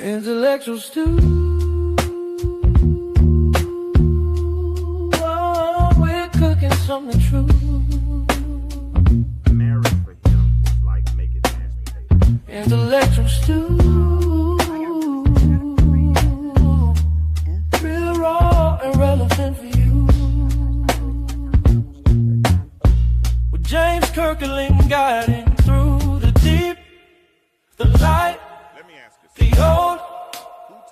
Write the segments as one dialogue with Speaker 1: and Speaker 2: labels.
Speaker 1: Intellectual stew. Oh, we're cooking something true.
Speaker 2: Marriage for him was like making mashed potatoes.
Speaker 1: Intellectual stew. Real raw and relevant for you. With James Kirkland guiding through the deep, the light,
Speaker 2: Let me ask you
Speaker 1: the old,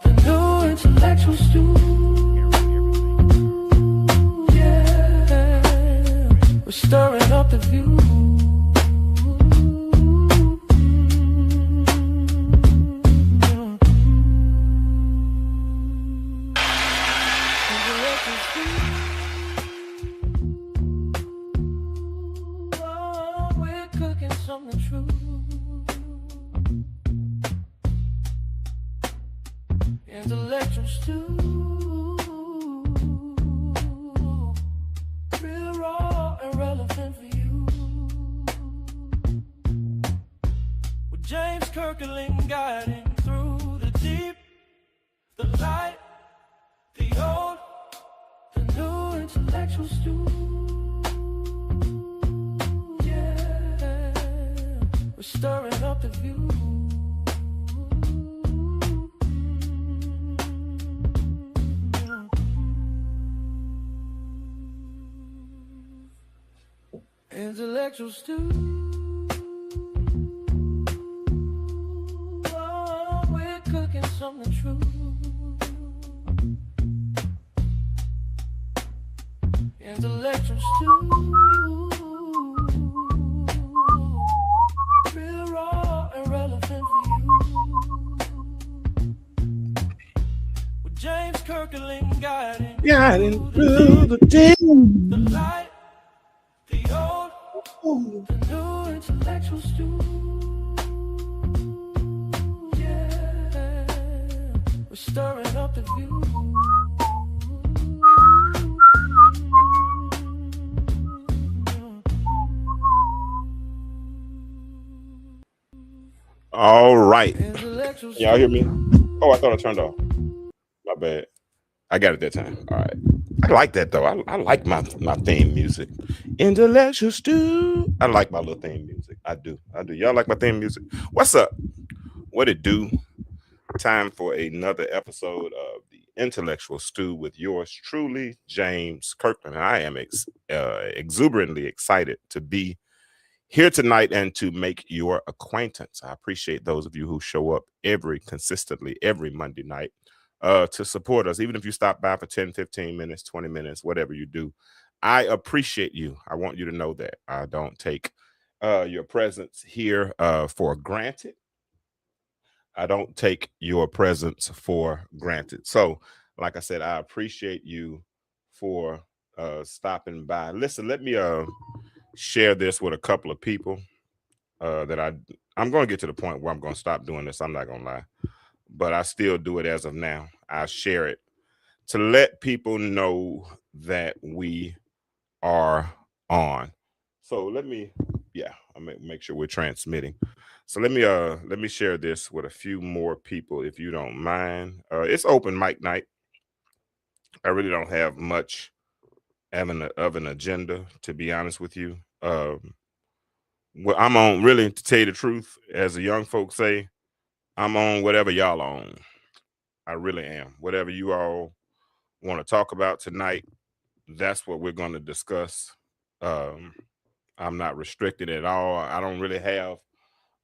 Speaker 1: the new. Intellectual stew. Yeah, we're stirring up the view. Intellectual stew. Oh, we're cooking something true. Intellectual stew. Real raw and relevant for you. With James Kirkland guiding through the deep, the light, the old, the new. Intellectual stew. Yeah, we're stirring up the view. Intellectual stew. Oh, we're cooking something true. Intellectual stew. Real raw and relevant for you. With James Kirkland guiding
Speaker 3: through the day.
Speaker 1: the light, the old, the new. Intellectual stew. Yeah, we're stirring up the view.
Speaker 2: All right.
Speaker 1: Intellectual
Speaker 2: Y'all hear
Speaker 1: stew.
Speaker 2: me? Oh, I thought I turned off. My bad. I got it that time. All right. I like that though. I like my theme music. Intellectual stew. I like my little theme music. I do. Y'all like my theme music? What's up? What it do? Time for another episode of the Intellectual Stew with yours truly, James Kirkland. And I am exuberantly excited to be here tonight and to make your acquaintance. I appreciate those of you who show up consistently every Monday night to support us, even if you stop by for 10, 15 minutes, 20 minutes, whatever you do. I appreciate you. I want you to know that. I don't take your presence here for granted. I don't take your presence for granted. So, like I said, I appreciate you for stopping by. Listen, let me share this with a couple of people that I'm going to get to the point where I'm going to stop doing this. I'm not going to lie, but I still do it as of now. I share it to let people know that we are on. So let me, I'll make sure we're transmitting. So let me share this with a few more people, if you don't mind. It's open mic night. I really don't have much of an agenda, to be honest with you. Well, I'm on, really, to tell you the truth, as the young folks say, I'm on whatever y'all are on. I really am. Whatever you all want to talk about tonight, that's what we're going to discuss. I'm not restricted at all. I don't really have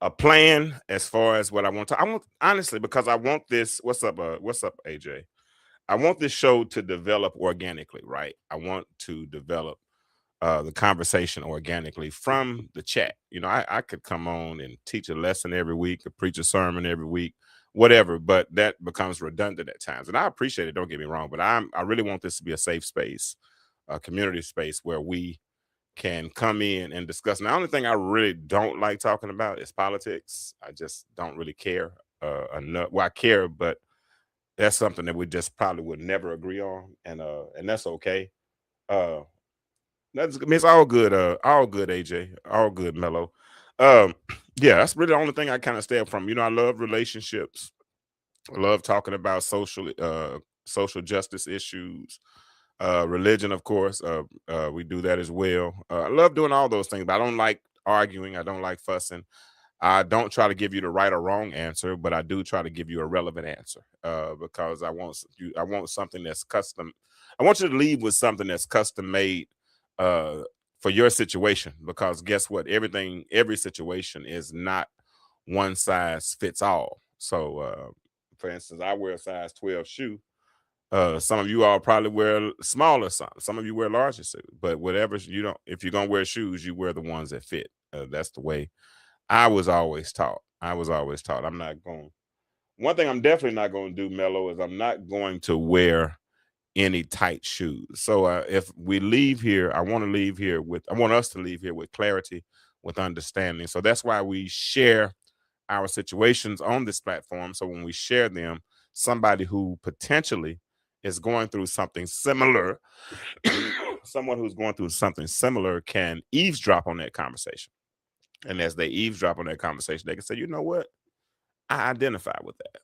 Speaker 2: a plan as far as what I want to. I want, honestly, because I want this. What's up, AJ? I want this show to develop organically, right? I want to develop the conversation organically from the chat. You know, I could come on and teach a lesson every week, or preach a sermon every week, whatever, but that becomes redundant at times. And I appreciate it, don't get me wrong, but I really want this to be a safe space, a community space where we can come in and discuss. And the only thing I really don't like talking about is politics. I just don't really care enough. Well, I care, but that's something that we just probably would never agree on, and that's okay. It's all good, AJ, all good, Mello. Yeah, that's really the only thing I kind of stay up from. You know, I love relationships. I love talking about social justice issues, religion, of course. We do that as well. I love doing all those things, but I don't like arguing. I don't like fussing. I don't try to give you the right or wrong answer, but I do try to give you a relevant answer because I want something that's custom. I want you to leave with something that's custom made uh, for your situation. Because guess what? Every situation is not one size fits all. So, for instance, I wear a size 12 shoe. Some of you all probably wear smaller, some of you wear larger suits, but whatever you don't, if you're gonna wear shoes, you wear the ones that fit. That's the way I was always taught. I was always taught. I'm not going. One thing I'm definitely not going to do, Mello, is I'm not going to wear any tight shoes. So if we leave here, I want to leave here with. I want us to leave here with clarity, with understanding. So that's why we share our situations on this platform. So when we share them, somebody who potentially is going through something similar, someone who's going through something similar can eavesdrop on that conversation. And as they eavesdrop on that conversation, they can say, you know what? I identify with that.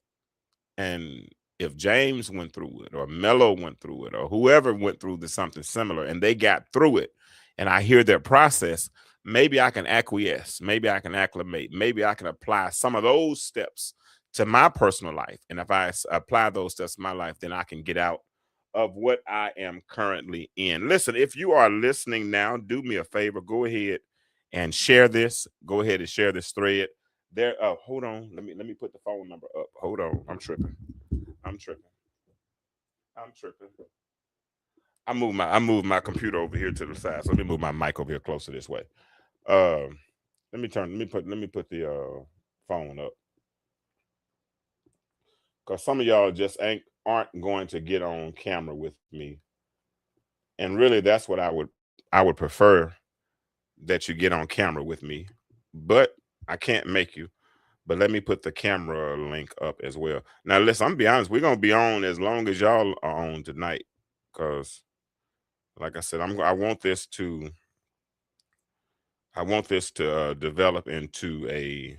Speaker 2: And if James went through it, or Mello went through it, or whoever went through something similar and they got through it, and I hear their process, maybe I can acquiesce, maybe I can acclimate, maybe I can apply some of those steps to my personal life. And if I apply those steps to my life, then I can get out of what I am currently in. Listen, if you are listening now, do me a favor, go ahead and share this. Go ahead and share this thread. There, hold on. Let me put the phone number up. Hold on. I'm tripping. I'm tripping. I'm tripping. I moved my computer over here to the side. So let me move my mic over here closer this way. Um, let me put the phone up. Because some of y'all just aren't going to get on camera with me. And really that's what I would prefer, that you get on camera with me. But I can't make you. But let me put the camera link up as well. Now, listen, I'm gonna be honest. We're gonna be on as long as y'all are on tonight, because, like I said, I want this to develop into here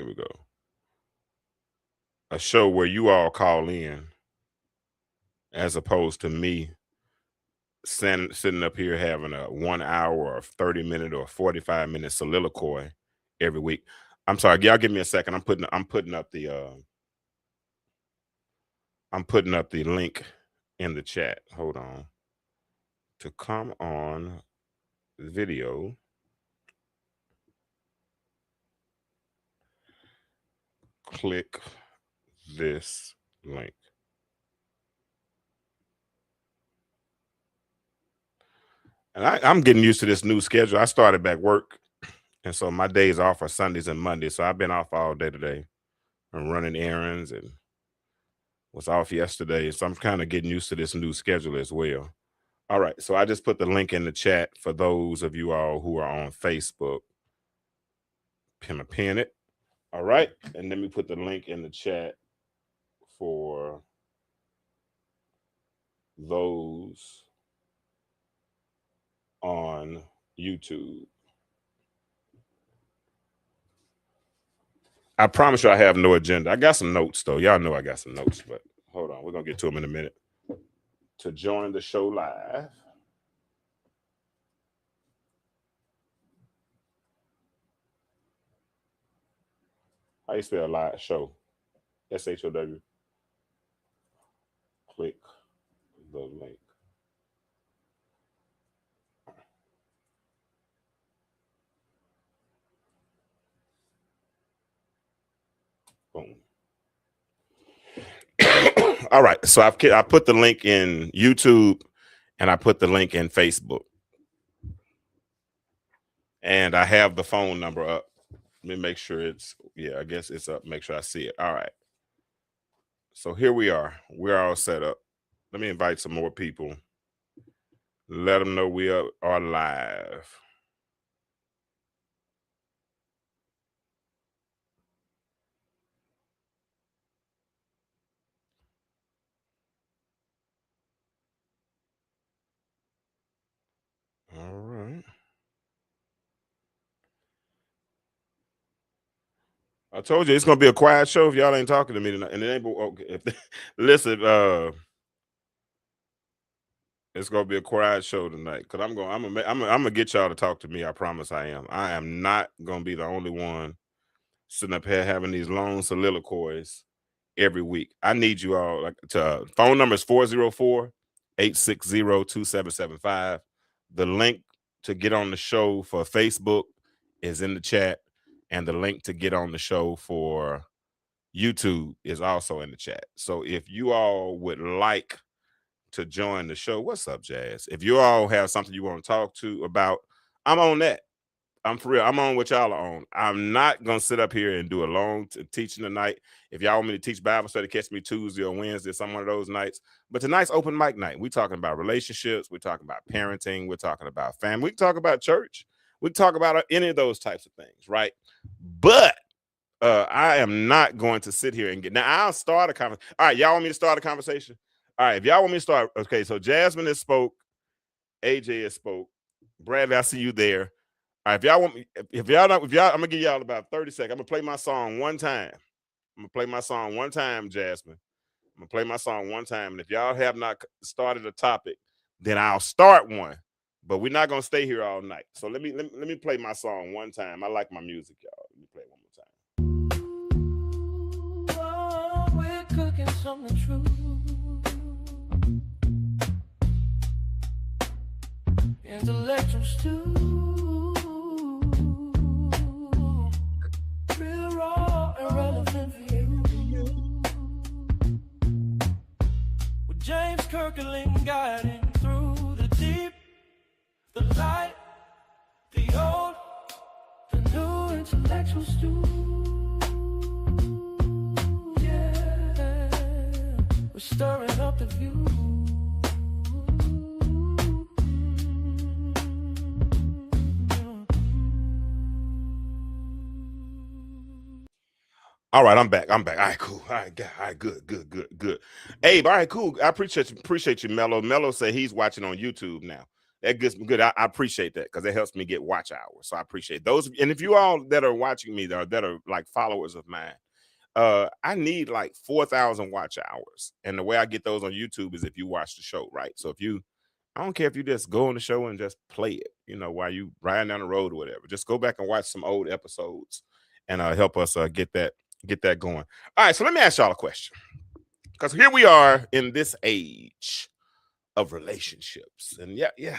Speaker 2: we go, a show where you all call in, as opposed to me sitting up here having a 1 hour or 30 minute or 45 minute soliloquy every week. I'm sorry, y'all. Give me a second. I'm putting up the link in the chat. Hold on. To come on video, click this link. And I'm getting used to this new schedule. I started back work, and so my days off are Sundays and Mondays. So I've been off all day today. I'm running errands and was off yesterday. So I'm kind of getting used to this new schedule as well. All right. So I just put the link in the chat for those of you all who are on Facebook. Pin it. All right. And let me put the link in the chat for those on YouTube. I promise you I have no agenda. I got some notes though. Y'all know I got some notes, but hold on. We're going to get to them in a minute. To join the show live, how you spell live? Show. SHOW. Click the link. Boom. All right. So I put the link in YouTube and I put the link in Facebook. And I have the phone number up. Let me make sure I guess it's up. Make sure I see it. All right. So here we are. We're all set up. Let me invite some more people. Let them know we are live. All right. I told you it's gonna be a quiet show if y'all ain't talking to me tonight. And it ain't okay. Listen, it's gonna be a quiet show tonight because I'm gonna get y'all to talk to me. I promise I am. I am not gonna be the only one sitting up here having these long soliloquies every week. I need you all to phone number is 404-860-2775. The link to get on the show for Facebook is in the chat, and the link to get on the show for YouTube is also in the chat. So if you all would like to join the show, what's up, Jazz? If you all have something you want to talk to about, I'm on that. I'm for real. I'm on what y'all are on. I'm not gonna sit up here and do a long teaching tonight. If y'all want me to teach Bible study, catch me Tuesday or Wednesday, some one of those nights. But tonight's open mic night. We're talking about relationships. We're talking about parenting. We're talking about family. We can talk about church. We can talk about any of those types of things, right? But I am not going to sit here and get. Now I'll start a conversation. All right, y'all want me to start a conversation? All right, if y'all want me to start, okay. So Jasmine has spoke. AJ has spoke. Bradley, I see you there. All right, if y'all want me, if y'all, I'm gonna give y'all about 30 seconds. I'm gonna play my song one time. Jasmine. I'm gonna play my song one time, and if y'all have not started a topic, then I'll start one. But we're not gonna stay here all night. So let me play my song one time. I like my music, y'all. Let me play it one more time.
Speaker 1: Oh, we're cooking something true. Intellectual stew. Real raw and relevant for you. With James Kirkland guiding through the deep, the light, the old, the new intellectual stew. Yeah, we're stirring up the view.
Speaker 2: All right, I'm back. All right, cool. All right, good. Abe, all right, cool. I appreciate you, Mello. Mello said he's watching on YouTube now. That gets me good. I appreciate that because it helps me get watch hours. So I appreciate those. And if you all that are watching me that are like followers of mine, I need like 4,000 watch hours. And the way I get those on YouTube is if you watch the show, right? So I don't care if you just go on the show and just play it, while you riding down the road or whatever. Just go back and watch some old episodes and help us get that going. All right, so let me ask y'all a question, because here we are in this age of relationships, and yeah,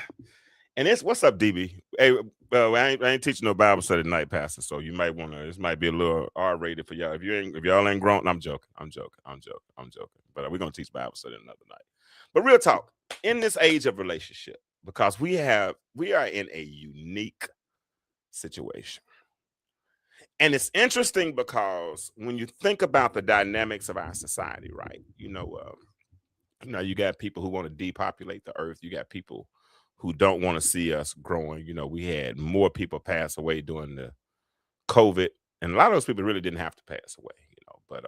Speaker 2: and it's what's up, DB? Hey, I ain't teaching no Bible study tonight, Pastor. So you might want to. This might be a little R-rated for y'all. If y'all ain't grown, I'm joking. But we're gonna teach Bible study another night. But real talk, in this age of relationship, because we are in a unique situation. And it's interesting because when you think about the dynamics of our society, right? You got people who want to depopulate the earth. You got people who don't want to see us growing. We had more people pass away during the COVID, and a lot of those people really didn't have to pass away, But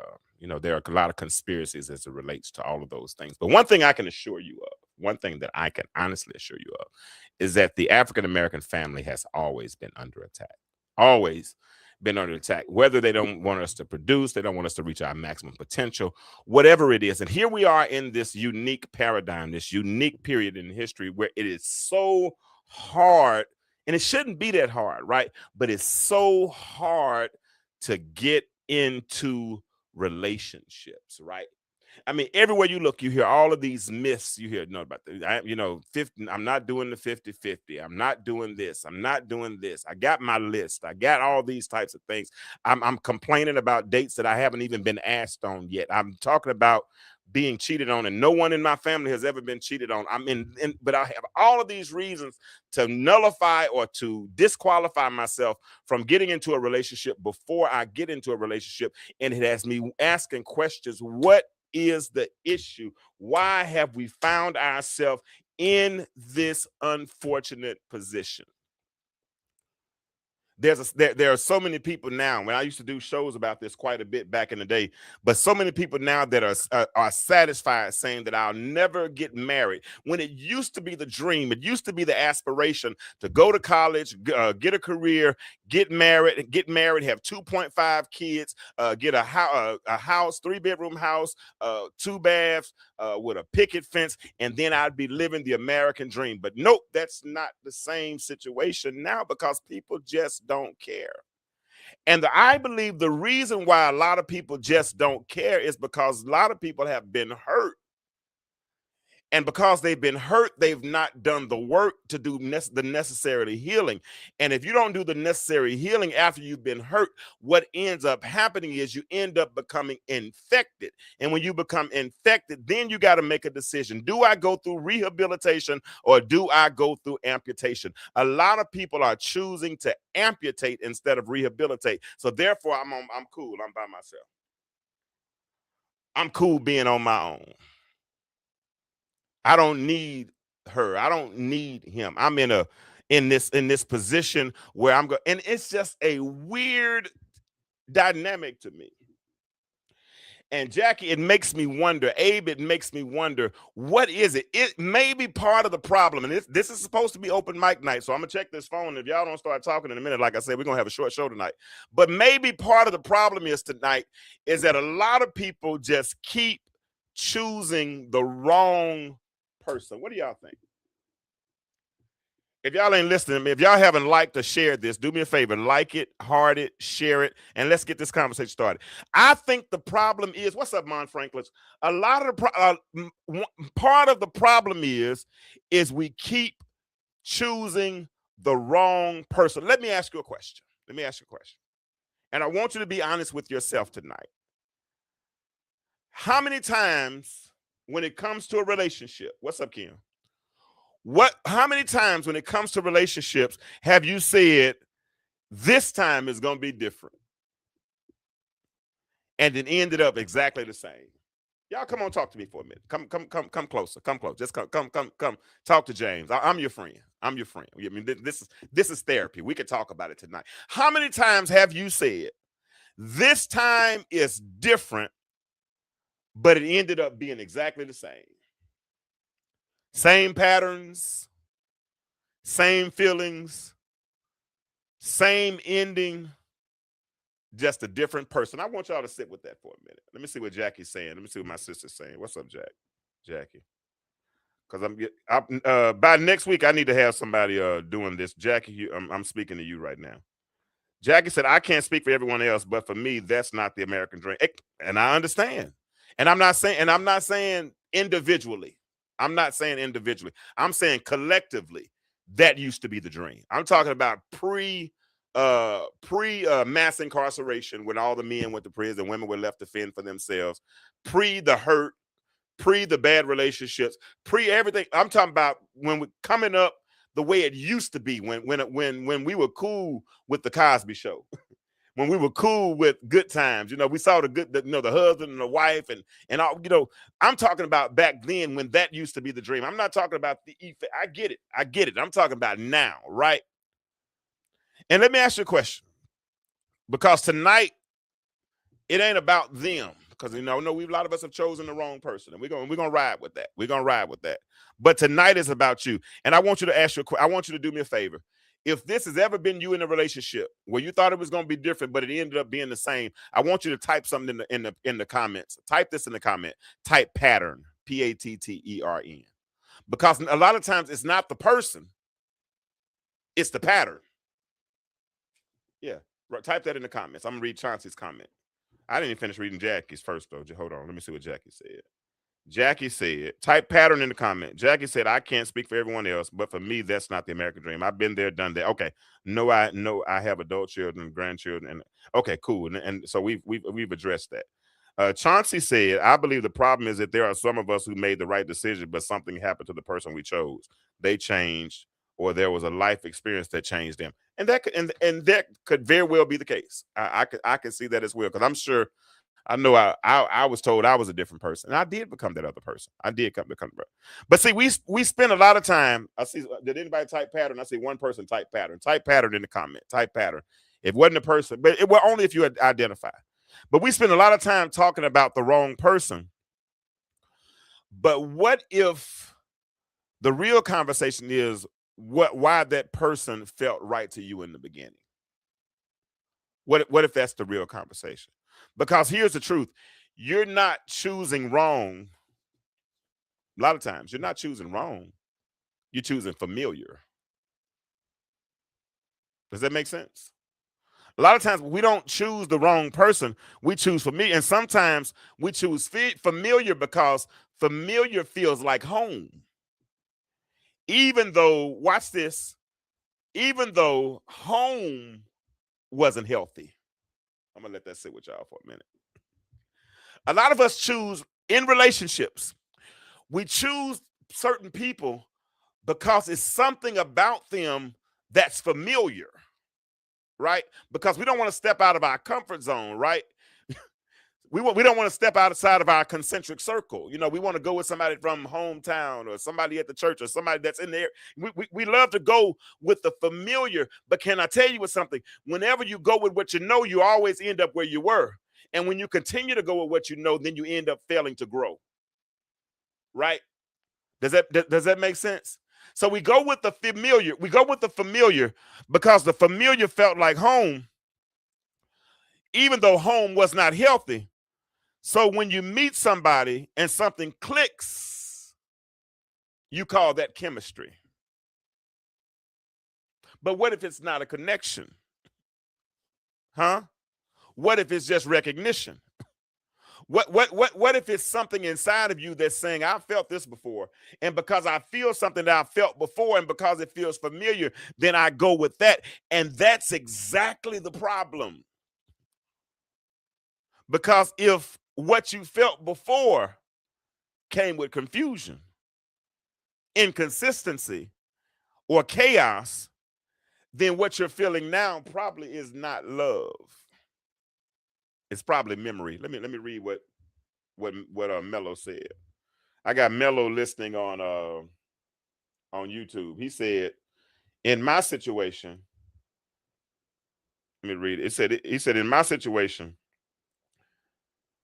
Speaker 2: there are a lot of conspiracies as it relates to all of those things. But one thing I can assure you of, one thing that I can honestly assure you of, is that the African American family has always been under attack. Always been under attack, whether they don't want us to produce, they don't want us to reach our maximum potential, whatever it is. And here we are in this unique paradigm, this unique period in history where it is so hard, and it shouldn't be that hard, right? But it's so hard to get into relationships, right? I mean, everywhere you look, you hear all of these myths. You hear about 50, I'm not doing the 50-50. I'm not doing this. I'm not doing this. I got my list. I got all these types of things. I'm complaining about dates that I haven't even been asked on yet. I'm talking about being cheated on, and no one in my family has ever been cheated on. But I have all of these reasons to nullify or to disqualify myself from getting into a relationship before I get into a relationship. And it has me asking questions. What is the issue? Why have we found ourselves in this unfortunate position? there are so many people now. When I used to do shows about this quite a bit back in the day, but so many people now that are satisfied saying that I'll never get married, when it used to be the dream, it used to be the aspiration to go to college, get a career, get married, have 2.5 kids, get a house, 3-bedroom house, 2 baths, with a picket fence, and then I'd be living the American dream. But nope, that's not the same situation now, because people just don't care. And I believe the reason why a lot of people just don't care is because a lot of people have been hurt. And because they've been hurt, they've not done the work to do the necessary healing. And if you don't do the necessary healing after you've been hurt, what ends up happening is you end up becoming infected. And when you become infected, then you got to make a decision. Do I go through rehabilitation or do I go through amputation? A lot of people are choosing to amputate instead of rehabilitate. So therefore, I'm cool. I'm by myself. I'm cool being on my own. I don't need her. I don't need him. I'm in this position where I'm going, and it's just a weird dynamic to me. And Jackie, it makes me wonder, Abe, it makes me wonder, what is it? It may be part of the problem. And this is supposed to be open mic night. So I'm gonna check this phone. If y'all don't start talking in a minute, like I said, we're gonna have a short show tonight. But maybe part of the problem is tonight is that a lot of people just keep choosing the wrong person. What do y'all think? If y'all ain't listening to me, if y'all haven't liked or shared this, do me a favor, like it, heart it, share it, and let's get this conversation started. I think the problem is, what's up, Mon Franklin? A lot of the part of the problem is we keep choosing the wrong person. Let me ask you a question. And I want you to be honest with yourself tonight. How many times when it comes to a relationship, what's up, Kim? How many times when it comes to relationships have you said, this time is going to be different? And it ended up exactly the same. Y'all come on, talk to me for a minute. Come closer. Come close. Just come. Talk to James. I'm your friend. I mean, this is therapy. We could talk about it tonight. How many times have you said, this time is different, but it ended up being exactly the same? Same patterns, same feelings, same ending, just a different person. I want y'all to sit with that for a minute. Let me see what Jackie's saying. Let me see what my sister's saying. What's up, Jackie? Because by next week, I need to have somebody doing this. Jackie, I'm speaking to you right now. Jackie said, I can't speak for everyone else, but for me, that's not the American dream. And I understand. And I'm not saying individually. I'm not saying individually. I'm saying collectively, that used to be the dream. I'm talking about pre mass incarceration, when all the men went to prison, women were left to fend for themselves, pre the hurt, pre the bad relationships, pre everything. I'm talking about when we're coming up the way it used to be, when we were cool with the Cosby Show. When we were cool with Good Times, we saw the husband and the wife and all, I'm talking about back then when that used to be the dream. I'm not talking about the effect. I get it. I'm talking about now, right? And let me ask you a question, because tonight it ain't about them, because a lot of us have chosen the wrong person, and we're gonna ride with that. But tonight is about you, and I want you to do me a favor. If this has ever been you in a relationship where you thought it was going to be different, but it ended up being the same, I want you to type something in the comments. Type this in the comment. Type pattern, Pattern. Because a lot of times it's not the person, it's the pattern. Yeah, type that in the comments. I'm gonna read Chauncey's comment. I didn't even finish reading Jackie's first though. Hold on, let me see what Jackie said. Jackie said, type pattern in the comment. Jackie said, I can't speak for everyone else, but for me, that's not the American dream. I've been there, done that. Okay. No, I have adult children, grandchildren. And okay, cool. And so we've addressed that. Chauncey said, I believe the problem is that there are some of us who made the right decision, but something happened to the person we chose. They changed, or there was a life experience that changed them. And that could very well be the case. I could see that as well, because I'm sure I know I was told I was a different person, and I did become that other person. I did become, but see, we spend a lot of time. I see. Did anybody type pattern? I see one person type pattern. Type pattern in the comment. Type pattern. It wasn't a person, but it was only if you identify. But we spend a lot of time talking about the wrong person. But what if the real conversation is why that person felt right to you in the beginning? What if that's the real conversation? Because here's the truth. You're not choosing wrong. A lot of times you're not choosing wrong. You're choosing familiar. Does that make sense? A lot of times we don't choose the wrong person. We choose familiar. And sometimes we choose familiar because familiar feels like home. Even though, watch this, even though home wasn't healthy. I'm going to let that sit with y'all for a minute. A lot of us choose in relationships. We choose certain people because it's something about them that's familiar, right? Because we don't want to step out of our comfort zone, right? We don't want to step outside of our concentric circle. You know, we want to go with somebody from hometown or somebody at the church or somebody that's in there. We love to go with the familiar. But can I tell you something? Whenever you go with what you know, you always end up where you were. And when you continue to go with what you know, then you end up failing to grow. Right? Does that make sense? So we go with the familiar. We go with the familiar because the familiar felt like home, even though home was not healthy. So when you meet somebody and something clicks, you call that chemistry. But what if it's not a connection? Huh? What if it's just recognition? What if it's something inside of you that's saying, I felt this before, and because I feel something that I felt before, and because it feels familiar, then I go with that. And that's exactly the problem. Because if what you felt before came with confusion, inconsistency, or chaos, then what you're feeling now probably is not love. It's probably memory. Let me read what Mello said. I got Mello listening on YouTube. He said, in my situation, let me read it. He said, in my situation,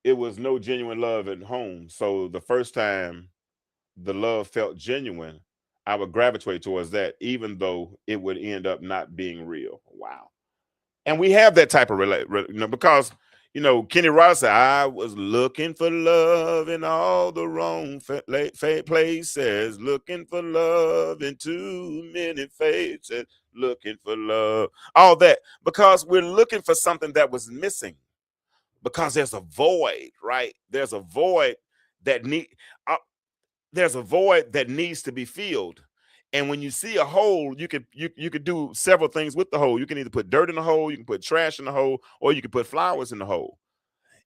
Speaker 2: it was no genuine love at home. So the first time the love felt genuine, I would gravitate towards that, even though it would end up not being real. Wow. And we have that type of because Kenny Rogers said, I was looking for love in all the wrong places, looking for love in too many faces, looking for love, all that, because we're looking for something that was missing, because there's a void, right? There's a void that needs to be filled. And when you see a hole, you could do several things with the hole. You can either put dirt in the hole, you can put trash in the hole, or you can put flowers in the hole.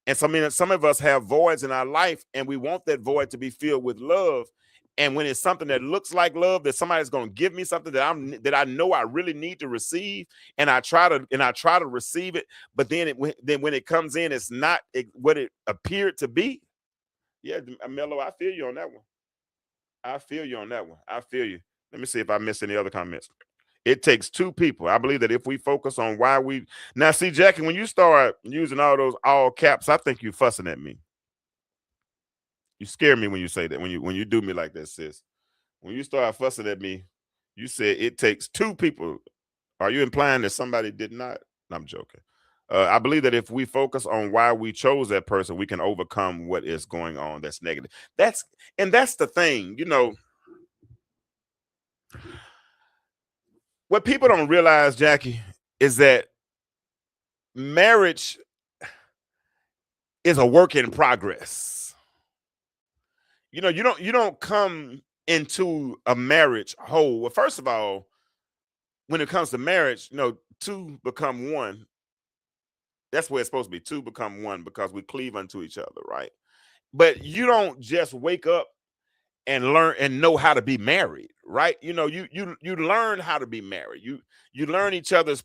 Speaker 2: And some of us have voids in our life, and we want that void to be filled with love. And when it's something that looks like love, that somebody's going to give me something that I know I really need to receive, and I try to receive it, but then when it comes in, it's not what it appeared to be. Yeah, Mello, I feel you on that one. I feel you on that one. I feel you. Let me see if I missed any other comments. It takes two people. I believe that if we focus on why we now see, Jackie, when you start using all those all caps, I think you're fussing at me. You scare me when you say that. When you do me like that, sis. When you start fussing at me, you said it takes two people. Are you implying that somebody did not? No, I'm joking. I believe that if we focus on why we chose that person, we can overcome what is going on that's negative. That's the thing, What people don't realize, Jackie, is that marriage is a work in progress. You don't come into a marriage whole. Well, first of all, when it comes to marriage, two become one. That's where it's supposed to be. Two become one because we cleave unto each other, right? But you don't just wake up and learn and know how to be married, right? You learn how to be married. You learn each other's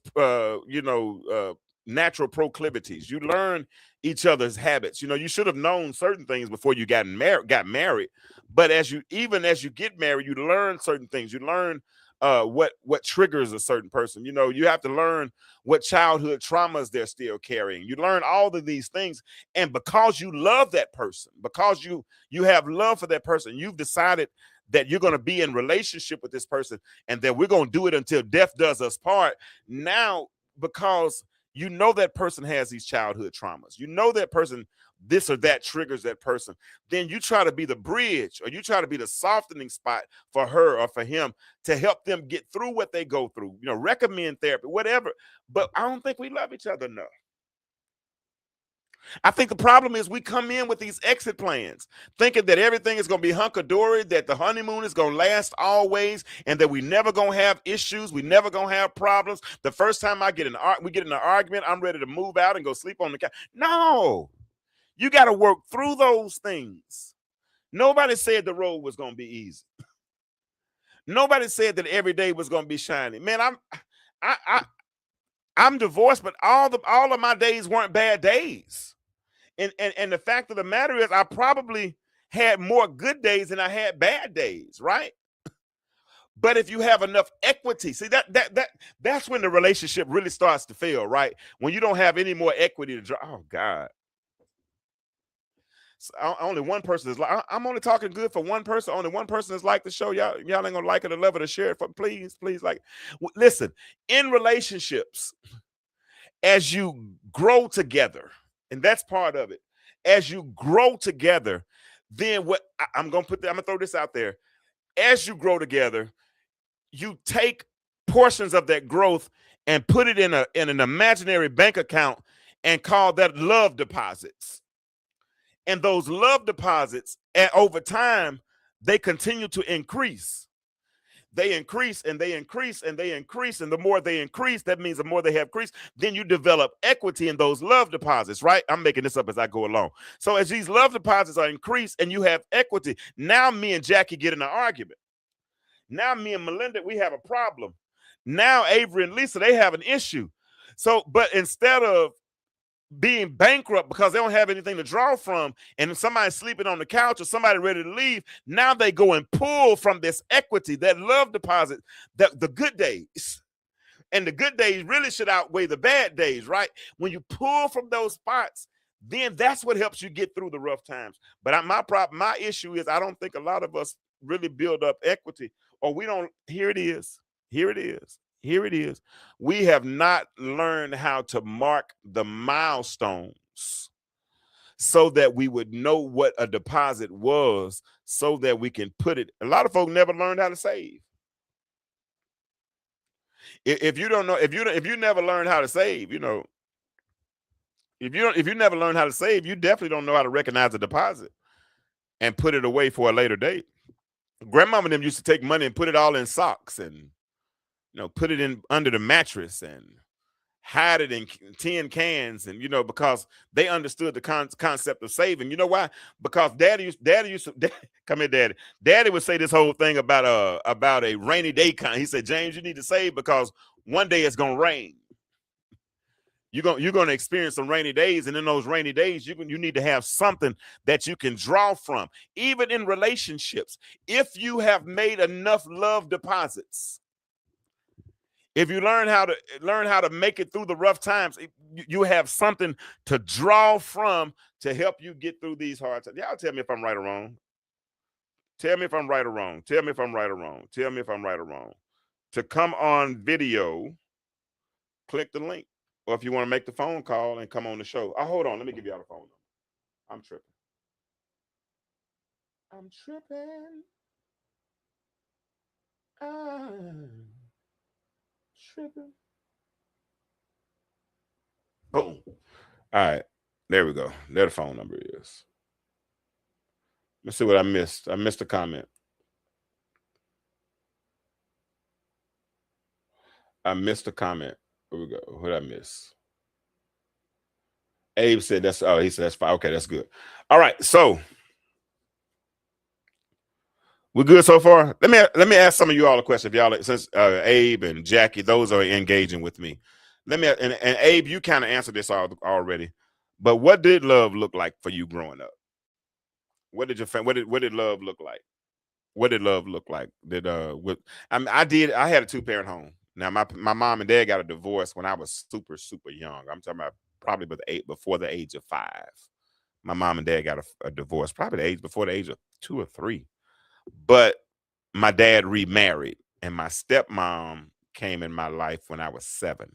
Speaker 2: natural proclivities. You learn each other's habits. You know, you should have known certain things before you got married. But even as you get married, you learn certain things. You learn what triggers a certain person. You know, you have to learn what childhood traumas they're still carrying. You learn all of these things, and because you love that person, because you have love for that person, you've decided that you're going to be in relationship with this person, and that we're going to do it until death does us part. Now, because you know that person has these childhood traumas, you know that person, this or that triggers that person, then you try to be the bridge, or you try to be the softening spot for her or for him to help them get through what they go through, you know, recommend therapy, whatever. But I don't think we love each other enough. I think the problem is we come in with these exit plans, thinking that everything is going to be hunky-dory, that the honeymoon is going to last always, and that we never going to have issues, we never going to have problems. The first time we get in an argument, I'm ready to move out and go sleep on the couch. No, you got to work through those things. Nobody said the road was going to be easy. Nobody said that every day was going to be shiny. Man, I'm divorced, but all of my days weren't bad days. And the fact of the matter is, I probably had more good days than I had bad days, right? But if you have enough equity, see, that's when the relationship really starts to fail, right? When you don't have any more equity to draw. Oh God. So only one person is like, I'm only talking good for one person. Only one person is like the show. Y'all ain't gonna like it or love it or share it. Please, like, listen, in relationships, as you grow together, and that's part of it. As you grow together, then what I'm gonna throw this out there. As you grow together, you take portions of that growth and put it in an imaginary bank account and call that love deposits. And those love deposits, over time, they continue to increase. They increase and they increase and they increase. And the more they increase, that means the more they have increased. Then you develop equity in those love deposits, right? I'm making this up as I go along. So as these love deposits are increased and you have equity, now me and Jackie get in an argument. Now me and Melinda, we have a problem. Now Avery and Lisa, they have an issue. So, but instead of being bankrupt because they don't have anything to draw from, and if somebody's sleeping on the couch or somebody ready to leave, now they go and pull from this equity, that love deposit, the good days. And the good days really should outweigh the bad days, right? When you pull from those spots, then that's what helps you get through the rough times. But my issue is, I don't think a lot of us really build up equity, or we don't. Here it is. We have not learned how to mark the milestones so that we would know what a deposit was, so that we can put it. A lot of folks never learned how to save. If you don't know, if you never learned how to save, you know, if you never learn how to save, you definitely don't know how to recognize a deposit and put it away for a later date. Grandmama and them used to take money and put it all in socks, and put it in under the mattress and hide it in tin cans, and because they understood the concept of saving. You know why? Because daddy used to come here, daddy would say this whole thing about a rainy day he said, James, you need to save because one day it's gonna rain. You're gonna experience some rainy days, and in those rainy days, you need to have something that you can draw from. Even in relationships, if you have made enough love deposits, if you learn how to make it through the rough times, you have something to draw from to help you get through these hard times. Y'all tell me if I'm right or wrong. Tell me if I'm right or wrong. Tell me if I'm right or wrong. Tell me if I'm right or wrong. To come on video, click the link. Or if you want to make the phone call and come on the show. Oh, hold on. Let me give y'all the phone number. I'm tripping. Tripping. Boom. All right. There we go. There the phone number is. Let's see what I missed. I missed a comment. Here we go. What did I miss? Abe said he said that's fine. Okay, that's good. All right. So we're good so far. Let me ask some of you all a question. If y'all, since Abe and Jackie, those are engaging with me. Let me and Abe, you kind of answered this already. But what did love look like for you growing up? What did what did love look like? What did love look like? Did I had a two-parent home. Now my mom and dad got a divorce when I was super young. I'm talking about probably before the age of 5. My mom and dad got a divorce probably before the age of 2 or 3. But my dad remarried, and my stepmom came in my life when I was 7.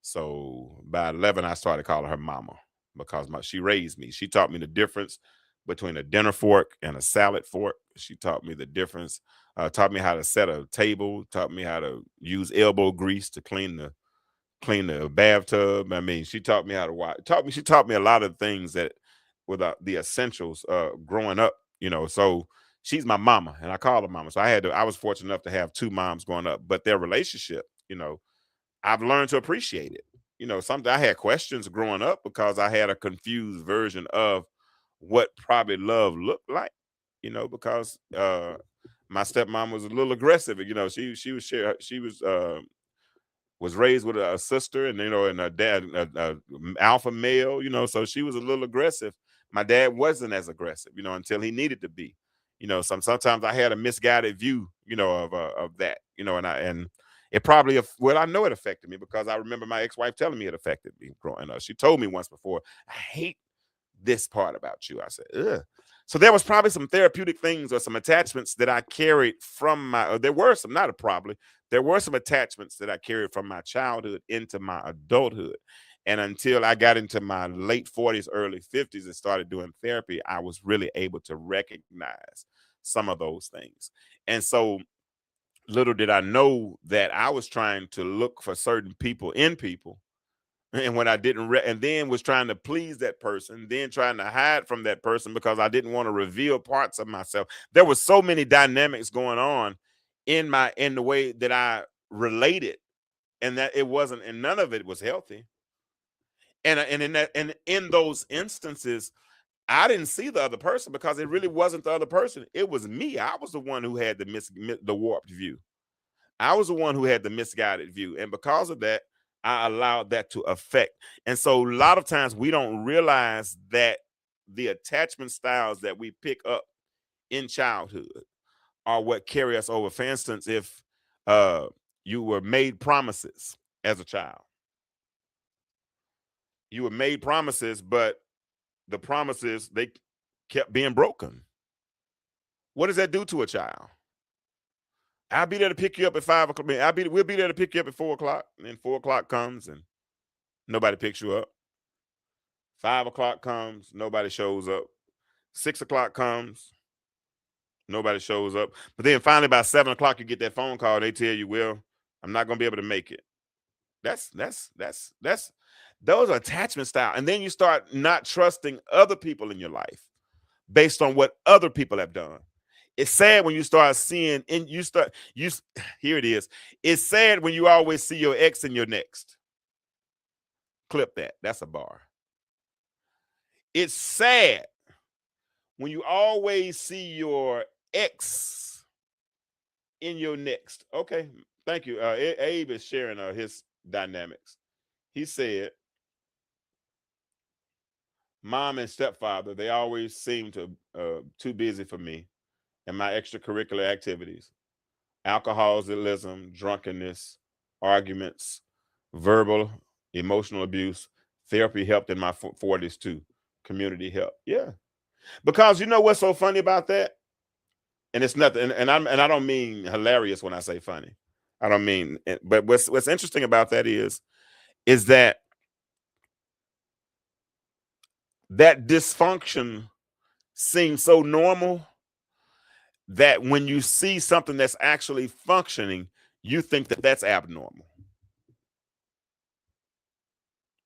Speaker 2: So by 11, I started calling her mama because she raised me. She taught me the difference between a dinner fork and a salad fork. She taught me the difference, taught me how to set a table, taught me how to use elbow grease to clean the bathtub. I mean, she taught me how to watch. She taught me a lot of things that were the essentials growing up. So she's my mama, and I call her mama. So I was fortunate enough to have 2 moms growing up, but their relationship, I've learned to appreciate it. Something I had questions growing up because I had a confused version of what probably love looked like, because my stepmom was a little aggressive. She was raised with a sister, and a dad, a alpha male, so she was a little aggressive. My dad wasn't as aggressive, until he needed to be. Sometimes I had a misguided view, of that, and it probably, I know it affected me because I remember my ex-wife telling me it affected me growing up. She told me once before, I hate this part about you. I said, ugh. So there was probably some therapeutic things or some attachments that I carried from there were some, not probably, there were some attachments that I carried from my childhood into my adulthood. And until I got into my late 40s, early 50s and started doing therapy, I was really able to recognize some of those things. And so little did I know that I was trying to look for certain people in people. And when I didn't, and then was trying to please that person, then trying to hide from that person because I didn't want to reveal parts of myself. There was so many dynamics going on in the way that I related, and that it wasn't, and none of it was healthy. And in those instances, I didn't see the other person because it really wasn't the other person. It was me. I was the one who had the warped view. I was the one who had the misguided view. And because of that, I allowed that to affect. And so a lot of times we don't realize that the attachment styles that we pick up in childhood are what carry us over. For instance, if you were made promises as a child, you were made promises, but the promises, they kept being broken. What does that do to a child? I'll be there to pick you up at 5 o'clock. We'll be there to pick you up at 4 o'clock. And then 4 o'clock comes and nobody picks you up. 5 o'clock comes, nobody shows up. 6 o'clock comes, nobody shows up. But then finally by 7 o'clock, you get that phone call. They tell you, well, I'm not going to be able to make it. Those are attachment style. And then you start not trusting other people in your life based on what other people have done. It's sad when you start seeing, and here it is. It's sad when you always see your ex in your next. Clip that. That's a bar. It's sad when you always see your ex in your next. Okay, thank you. Abe is sharing his dynamics. He said, mom and stepfather, they always seem to too busy for me and my extracurricular activities. Alcoholism, drunkenness, arguments, verbal, emotional abuse. Therapy helped in my 40s too. Community help. Yeah. Because you know what's so funny about that? And it's nothing, and I don't mean hilarious when I say funny. I don't mean, but what's interesting about that is that dysfunction seems so normal that when you see something that's actually functioning, you think that that's abnormal.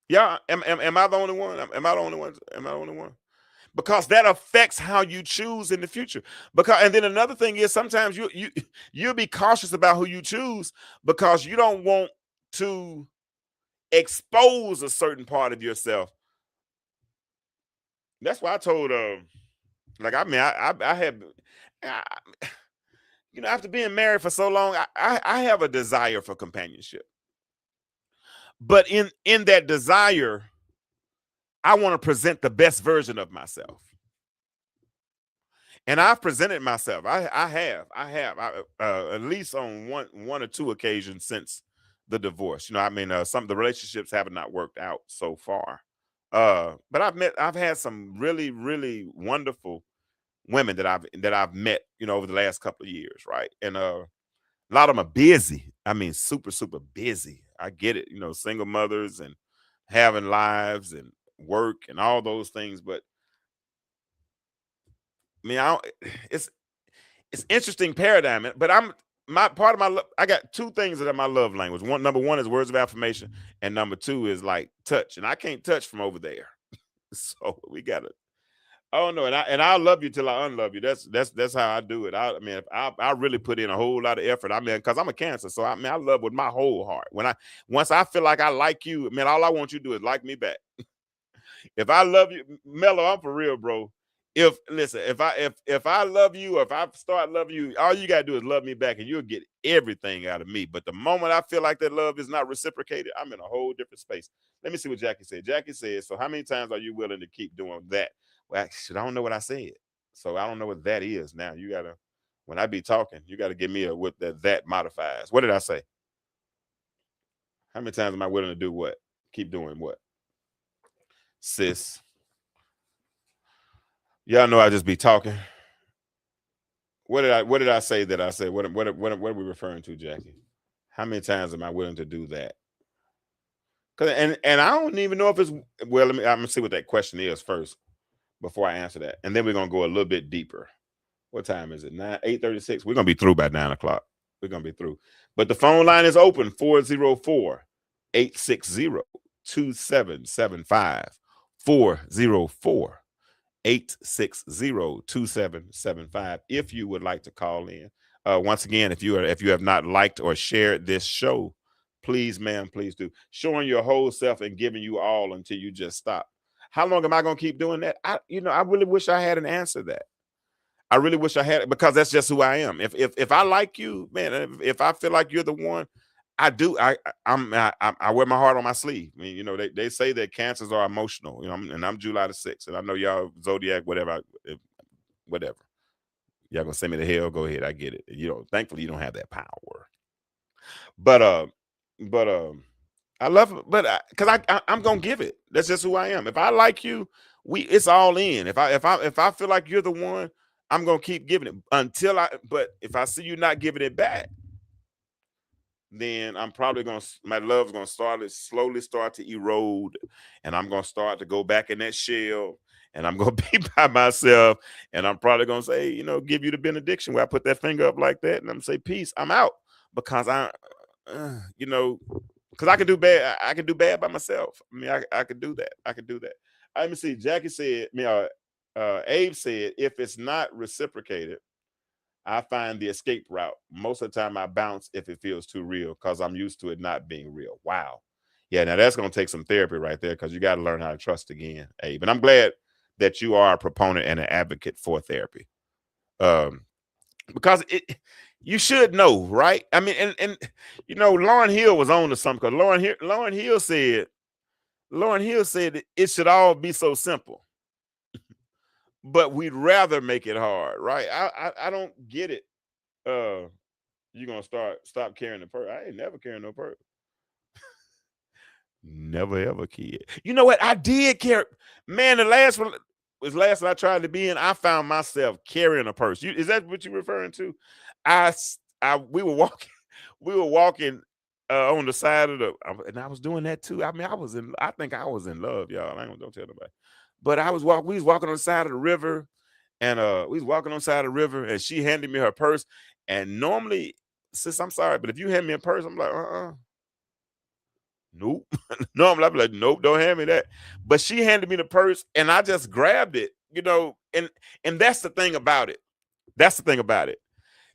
Speaker 2: Yeah, am I the only one? Am I the only one? Am I the only one? Because that affects how you choose in the future. And then another thing is sometimes you'll be cautious about who you choose because you don't want to expose a certain part of yourself. That's why I told after being married for so long, I have a desire for companionship. But in that desire, I want to present the best version of myself. And I've presented myself. I have at least on one or two occasions since the divorce. You know, I mean, some of the relationships have not worked out so far. But I've had some really, really wonderful women that I've met, you know, over the last couple of years, right? And a lot of them are busy. I mean, super, super busy. I get it, you know, single mothers and having lives and work and all those things. But I mean, it's interesting paradigm. But I got two things that are my love language. Number one is words of affirmation, and number two is like touch. And I can't touch from over there. So we gotta. Oh no, and I love you till I unlove you. That's how I do it. I mean, I really put in a whole lot of effort. I mean, because I'm a Cancer, so I mean, I love with my whole heart. Once I feel like I like you, man, all I want you to do is like me back. If I love you, Mello, I'm for real, bro. If I love you, or if I start loving you, all you gotta do is love me back, and you'll get everything out of me. But the moment I feel like that love is not reciprocated, I'm in a whole different space. Let me see what Jackie said. Jackie said, "So how many times are you willing to keep doing that?" Well, actually, I don't know what I said, so I don't know what that is. Now you gotta, when I be talking, you gotta give me a what that modifies. What did I say? How many times am I willing to do what? Keep doing what? Sis, y'all know I just be talking. What did I say that I said? What are we referring to, Jackie? How many times am I willing to do that? And I don't even know if it's well. I'm gonna see what that question is first before I answer that, and then we're gonna go a little bit deeper. What time is it? 8:36. We're gonna be through by 9 o'clock. We're gonna be through. But the phone line is open 404-860-2775. 404-860-2775. If you would like to call in. Once again, if you have not liked or shared this show, please, ma'am, please do. Showing your whole self and giving you all until you just stop. How long am I gonna keep doing that? I really wish I had an answer to that. I really wish I had it, because that's just who I am. If I like you, man, if I feel like you're the one, I do. I wear my heart on my sleeve. I mean, you know, they say that cancers are emotional, you know, and I'm July the 6th, and I know y'all zodiac, whatever. Y'all gonna send me to hell, go ahead. I get it. You know, thankfully you don't have that power. But I love it, but because I'm gonna give it. That's just who I am. If I like you, it's all in. If I feel like you're the one, I'm gonna keep giving it until but if I see you not giving it back, then I'm probably my love's gonna slowly start to erode, and I'm gonna start to go back in that shell, and I'm gonna be by myself, and I'm probably gonna say, you know, give you the benediction where I put that finger up like that, and I'm gonna say, peace, I'm out, because you know, because I can do bad. I can do bad by myself. I mean, I could do that. I could do that. Let me see. Jackie said, Abe said, if it's not reciprocated, I find the escape route. Most of the time I bounce if it feels too real, because I'm used to it not being real. Wow. Yeah, now that's going to take some therapy right there, because you got to learn how to trust again, Abe. And I'm glad that you are a proponent and an advocate for therapy. Because you should know, right? I mean, and you know, Lauryn Hill was on to something, because Lauryn Hill said it should all be so simple. But we'd rather make it hard, right? I don't get it. You're gonna stop carrying the purse. I ain't never carrying no purse. Never ever, kid. You know what? I did carry. Man, the last one I tried to be in. I found myself carrying a purse. Is that what you're referring to? We were walking on the side of and I was doing that too. I mean, I think I was in love, y'all. Don't tell nobody. But we was walking on the side of the river, and and she handed me her purse. And normally, sis, I'm sorry, but if you hand me a purse, I'm like, nope. Normally I'd be like, nope, don't hand me that. But she handed me the purse, and I just grabbed it, you know, and that's the thing about it. That's the thing about it.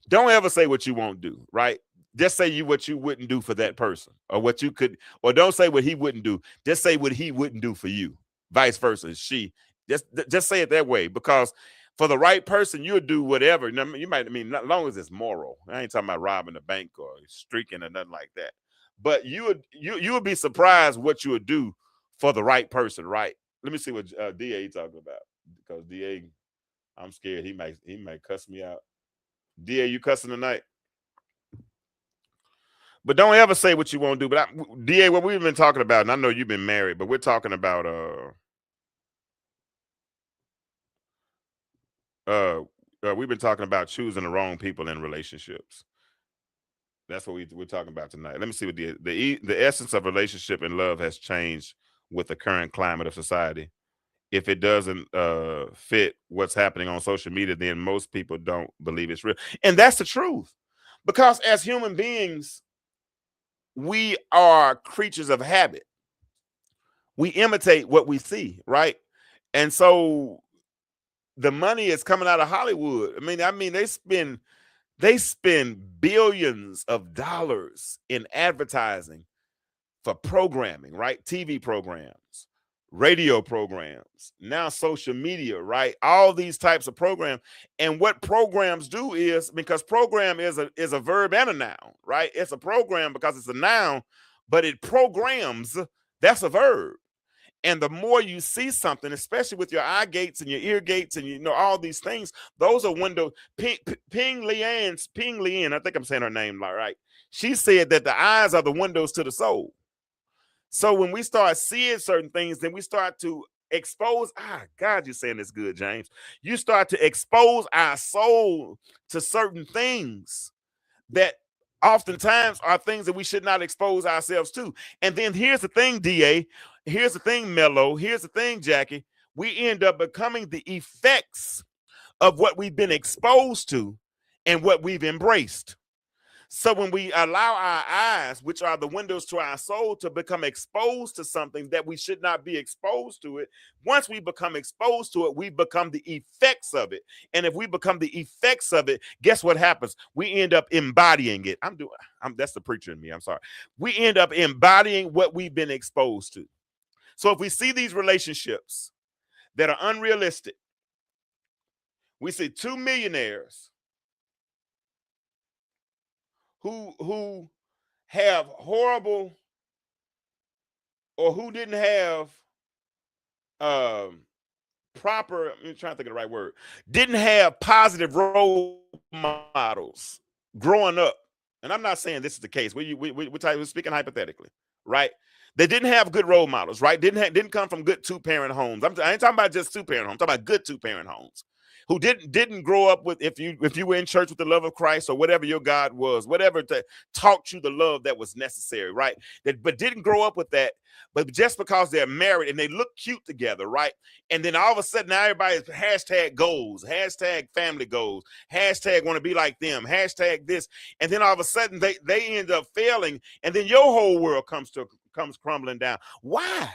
Speaker 2: Don't ever say what you won't do, right? Just say what you wouldn't do for that person, or what you could, or don't say what he wouldn't do. Just say what he wouldn't do for you. Vice versa. Just say it that way, because for the right person, you'll do whatever. You might, as long as it's moral. I ain't talking about robbing a bank or streaking or nothing like that. But you would be surprised what you would do for the right person, right? Let me see what DA talking about, because DA, I'm scared he might cuss me out. DA, you cussing tonight? But don't ever say what you won't do. But DA, what we've been talking about, and I know you've been married, but we're talking about we've been talking about choosing the wrong people in relationships. That's what we're talking about tonight. Let me see what the essence of relationship and love has changed with the current climate of society. If it doesn't fit what's happening on social media, then most people don't believe it's real. And that's the truth. Because as human beings, we are creatures of habit. We imitate what we see, right? And so the money is coming out of Hollywood. I mean, they spend billions of dollars in advertising for programming, right? TV programs, radio programs, now social media, right? All these types of programs. And what programs do is, because program is a verb and a noun, right? It's a program because it's a noun, but it programs, that's a verb. And the more you see something, especially with your eye gates and your ear gates and all these things, those are windows. Ping Lian, I think I'm saying her name right. She said that the eyes are the windows to the soul. So when we start seeing certain things, then we start to expose. God, you're saying this good, James. You start to expose our soul to certain things that oftentimes are things that we should not expose ourselves to. And then here's the thing, DA. Here's the thing, Mello. Here's the thing, Jackie. We end up becoming the effects of what we've been exposed to and what we've embraced. So when we allow our eyes, which are the windows to our soul, to become exposed to something that we should not be exposed to it, once we become exposed to it, we become the effects of it. And if we become the effects of it, guess what happens? We end up embodying it. That's the preacher in me. I'm sorry. We end up embodying what we've been exposed to. So if we see these relationships that are unrealistic, we see two millionaires who have horrible, or who didn't have proper, I'm trying to think of the right word, didn't have positive role models growing up. And I'm not saying this is the case. We're speaking hypothetically, right? They didn't have good role models, right? Didn't come from good two-parent homes. I ain't talking about just two-parent homes. I'm talking about good two-parent homes. Who didn't grow up with, if you were in church with the love of Christ, or whatever your God was, whatever taught you the love that was necessary, right? But didn't grow up with that. But just because they're married and they look cute together, right? And then all of a sudden now everybody's hashtag goals, hashtag family goals, hashtag want to be like them, hashtag this. And then all of a sudden they end up failing, and then your whole world comes crumbling down. Why?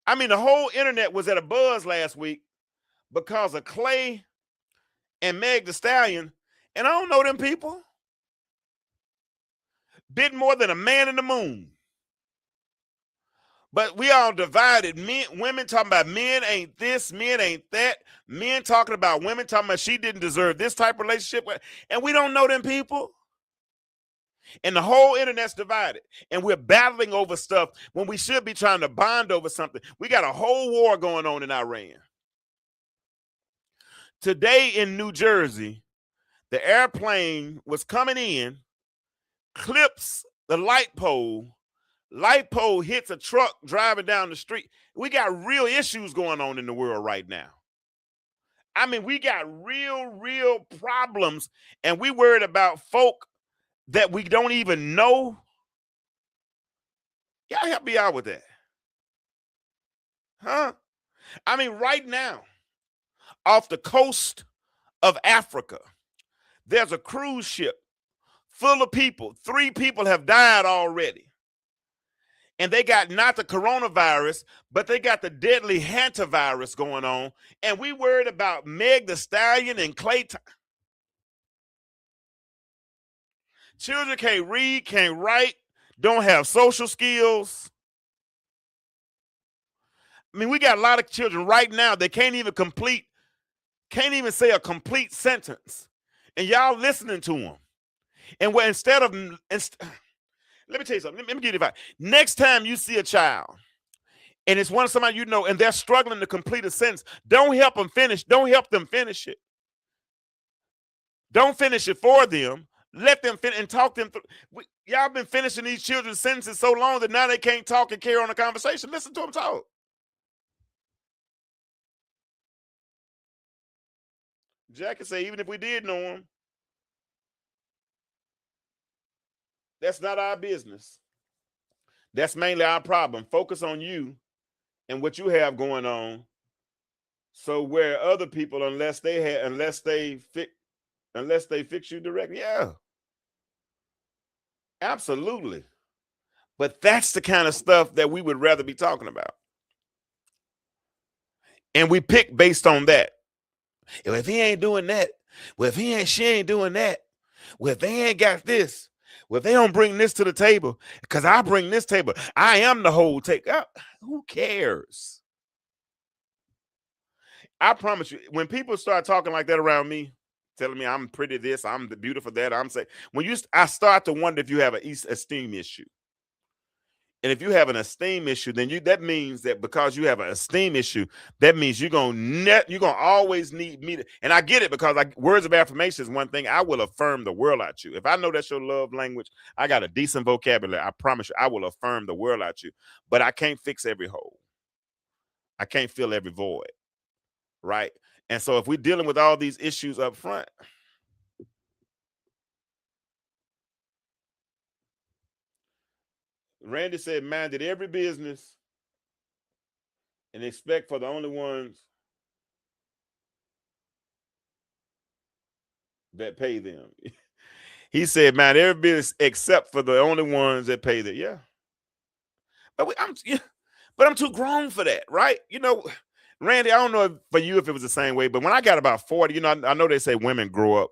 Speaker 2: I mean, the whole internet was at a buzz last week because of Clay and Meg Thee Stallion. And I don't know them people. Bit more than a man in the moon. But we all divided. Women talking about men ain't this, men ain't that. Men talking about women talking about she didn't deserve this type of relationship. And we don't know them people. And the whole internet's divided. And we're battling over stuff when we should be trying to bond over something. We got a whole war going on in Iran. Today in New Jersey, the airplane was coming in, clips the light pole hits a truck driving down the street. We got real issues going on in the world right now. I mean, we got real problems, and we worried about folk that we don't even know. Y'all help me out with that. Huh? I mean, right now, off the coast of Africa, there's a cruise ship full of people. 3 people have died already. And they got not the coronavirus, but they got the deadly hantavirus going on. And we worried about Meg Thee Stallion and Clay. Children can't read, can't write, don't have social skills. I mean, we got a lot of children right now that can't even say a complete sentence. And y'all listening to them. And where instead of let me tell you something. Let me give you advice. Next time you see a child and it's one of somebody you know and they're struggling to complete a sentence, don't help them finish. Don't help them finish it. Don't finish it for them. Let them finish and talk them through. Y'all been finishing these children's sentences so long that now they can't talk and carry on a conversation. Listen to them talk. Jackie say, even if we did know them, that's not our business. That's mainly our problem. Focus on you and what you have going on. So where other people, unless they fix you directly, yeah, absolutely. But that's the kind of stuff that we would rather be talking about. And we pick based on that. Well, if he ain't doing that, well, if she ain't doing that, well, if they ain't got this, well, if they don't bring this to the table, because I bring this table, I am the whole table. Who cares? I promise you, when people start talking like that around me, telling me I'm pretty this, I'm the beautiful that, I'm saying, I start to wonder if you have an esteem issue. And if you have an esteem issue, then that means that because you have an esteem issue, that means you're gonna always need me to, and I get it, because words of affirmation is one thing. I will affirm the world at you. If I know that's your love language, I got a decent vocabulary. I promise you, I will affirm the world at you. But I can't fix every hole. I can't fill every void. Right? And so if we're dealing with all these issues up front, Randy said, minded every business and expect for the only ones that pay them. He said, mind every business except for the only ones that pay them. Yeah. But I'm too grown for that, right? Randy, I don't know for you if it was the same way, but when I got about 40, I know they say women grow up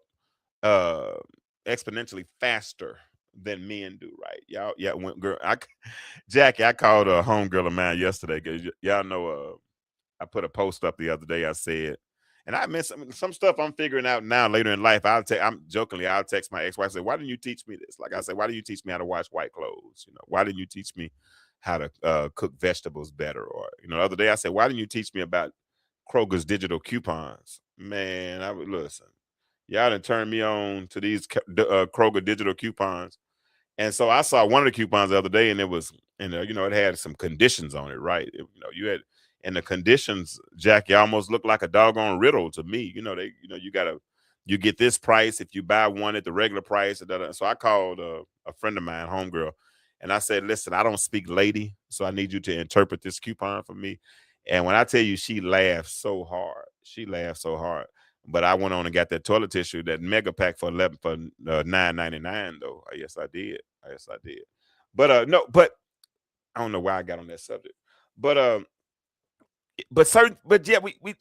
Speaker 2: exponentially faster than men do, right? Y'all, yeah, girl, Jackie, I called a homegirl of mine yesterday because y'all know I put a post up the other day. I said, and I meant some stuff I'm figuring out now later in life. I'll text my ex-wife, say, why didn't you teach me this? Like I said, why didn't you teach me how to wash white clothes? Why didn't you teach me how to cook vegetables better? Or, the other day I said, why didn't you teach me about Kroger's digital coupons? Man, I would listen. Y'all done turned me on to these Kroger digital coupons. And so I saw one of the coupons the other day, and it was, it had some conditions on it, right? You had, and the conditions, Jackie, almost looked like a doggone riddle to me. You get this price if you buy one at the regular price. So I called a friend of mine, homegirl, and I said, listen, I don't speak lady, so I need you to interpret this coupon for me. And when I tell you, she laughed so hard. But I went on and got that toilet tissue, that mega pack for $9.99 though. Yes, I did. But I don't know why I got on that subject. But yeah, we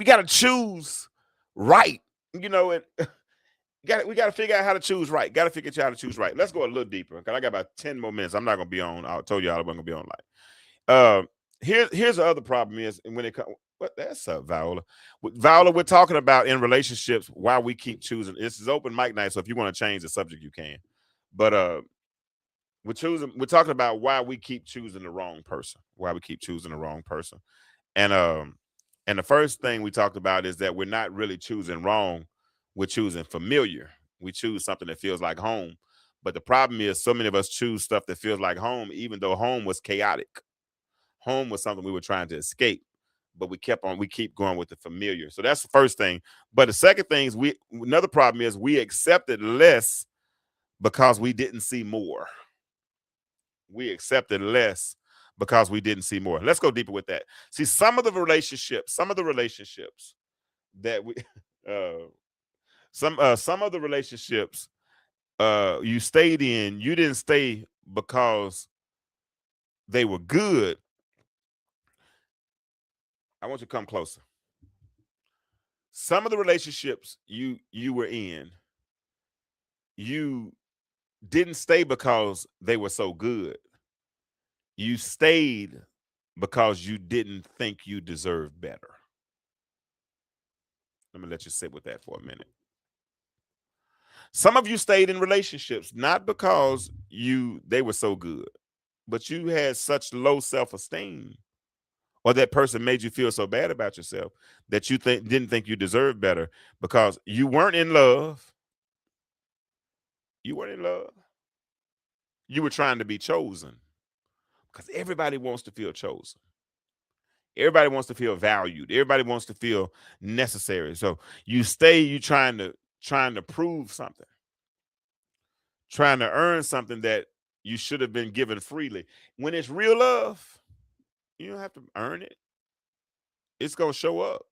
Speaker 2: got to choose right. And we got to figure out how to choose right. Got to figure out how to choose right. Let's go a little deeper, because I got about 10 more minutes. I'm not gonna be on. I told y'all I wasn't gonna be on live. Here's the other problem is, when it comes. What that's Viola. Viola, we're talking about in relationships why we keep choosing. This is open mic night, so if you want to change the subject, you can. But we're talking about why we keep choosing the wrong person. And the first thing we talked about is that we're not really choosing wrong. We're choosing familiar. We choose something that feels like home. But the problem is, so many of us choose stuff that feels like home, even though home was chaotic. Home was something we were trying to escape. But we keep going with the familiar. So that's the first thing. But the second thing is, another problem is we accepted less because we didn't see more. Let's go deeper with that. See, some of the relationships that we some of the relationships you stayed in, you didn't stay because they were good. I want you to come closer. Some of the relationships you were in, you didn't stay because they were so good. You stayed because you didn't think you deserved better. Let me let you sit with that for a minute. Some of you stayed in relationships not because they were so good, but you had such low self-esteem, or that person made you feel so bad about yourself that you didn't think you deserved better because you weren't in love. You weren't in love. You were trying to be chosen, because everybody wants to feel chosen. Everybody wants to feel valued. Everybody wants to feel necessary. So you trying to prove something, trying to earn something that you should have been given freely. When it's real love, you don't have to earn it. It's going to show up.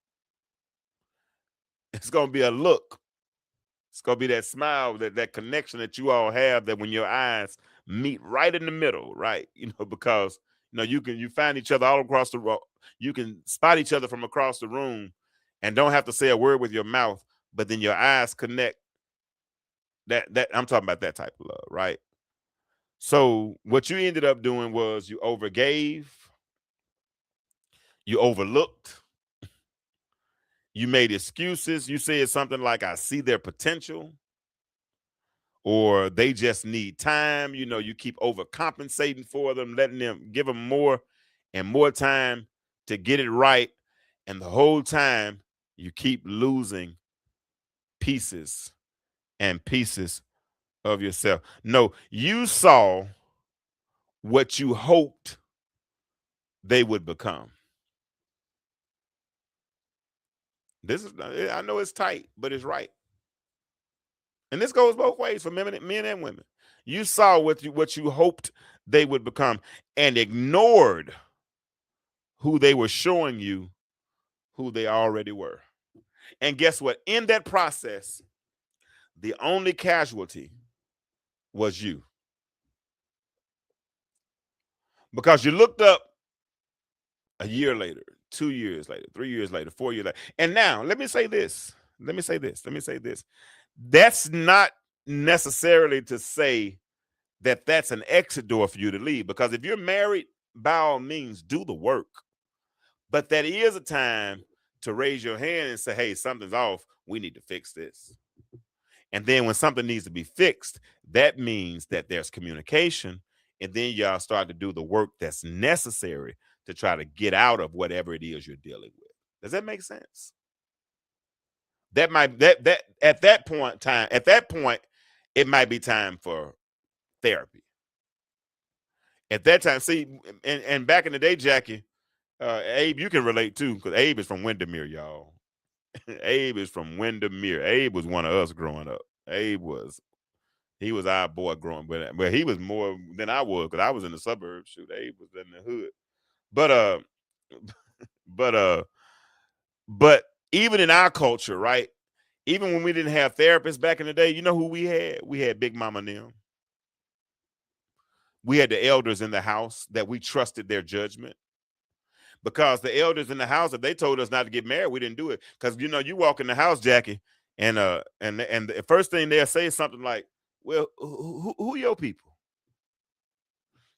Speaker 2: It's going to be a look. It's going to be that smile, that connection that you all have, that when your eyes meet right in the middle, right? Because you find each other all across the room. You can spot each other from across the room and don't have to say a word with your mouth, but then your eyes connect. That I'm talking about that type of love, right? So what you ended up doing was you overgave, you overlooked, you made excuses. You said something like, I see their potential, or they just need time. You keep overcompensating for them, give them more and more time to get it right. And the whole time you keep losing pieces and pieces of yourself. No, you saw what you hoped they would become. I know it's tight, but it's right. And this goes both ways for men and women. You saw what you hoped they would become and ignored who they were showing you who they already were. And guess what? In that process, the only casualty was you. Because you looked up a year later, 2 years later, 3 years later, 4 years later. And now, let me say this. That's not necessarily to say that that's an exit door for you to leave. Because if you're married, by all means, do the work. But that is a time to raise your hand and say, hey, something's off. We need to fix this. And then when something needs to be fixed, that means that there's communication. And then y'all start to do the work that's necessary to try to get out of whatever it is you're dealing with. Does that make sense? At that point, it might be time for therapy. At that time, see, and back in the day, Jackie, Abe, you can relate too, because Abe is from Windermere, y'all. Abe is from Windermere. Abe was one of us growing up. He was our boy growing, but he was more than I was, because I was in the suburbs. Shoot, Abe was in the hood. But even in our culture, right? Even when we didn't have therapists back in the day, you know who we had? We had Big Mama and them. We had the elders in the house that we trusted their judgment. Because the elders in the house, if they told us not to get married, we didn't do it. Because you walk in the house, Jackie, and the first thing they'll say is something like, well, who your people?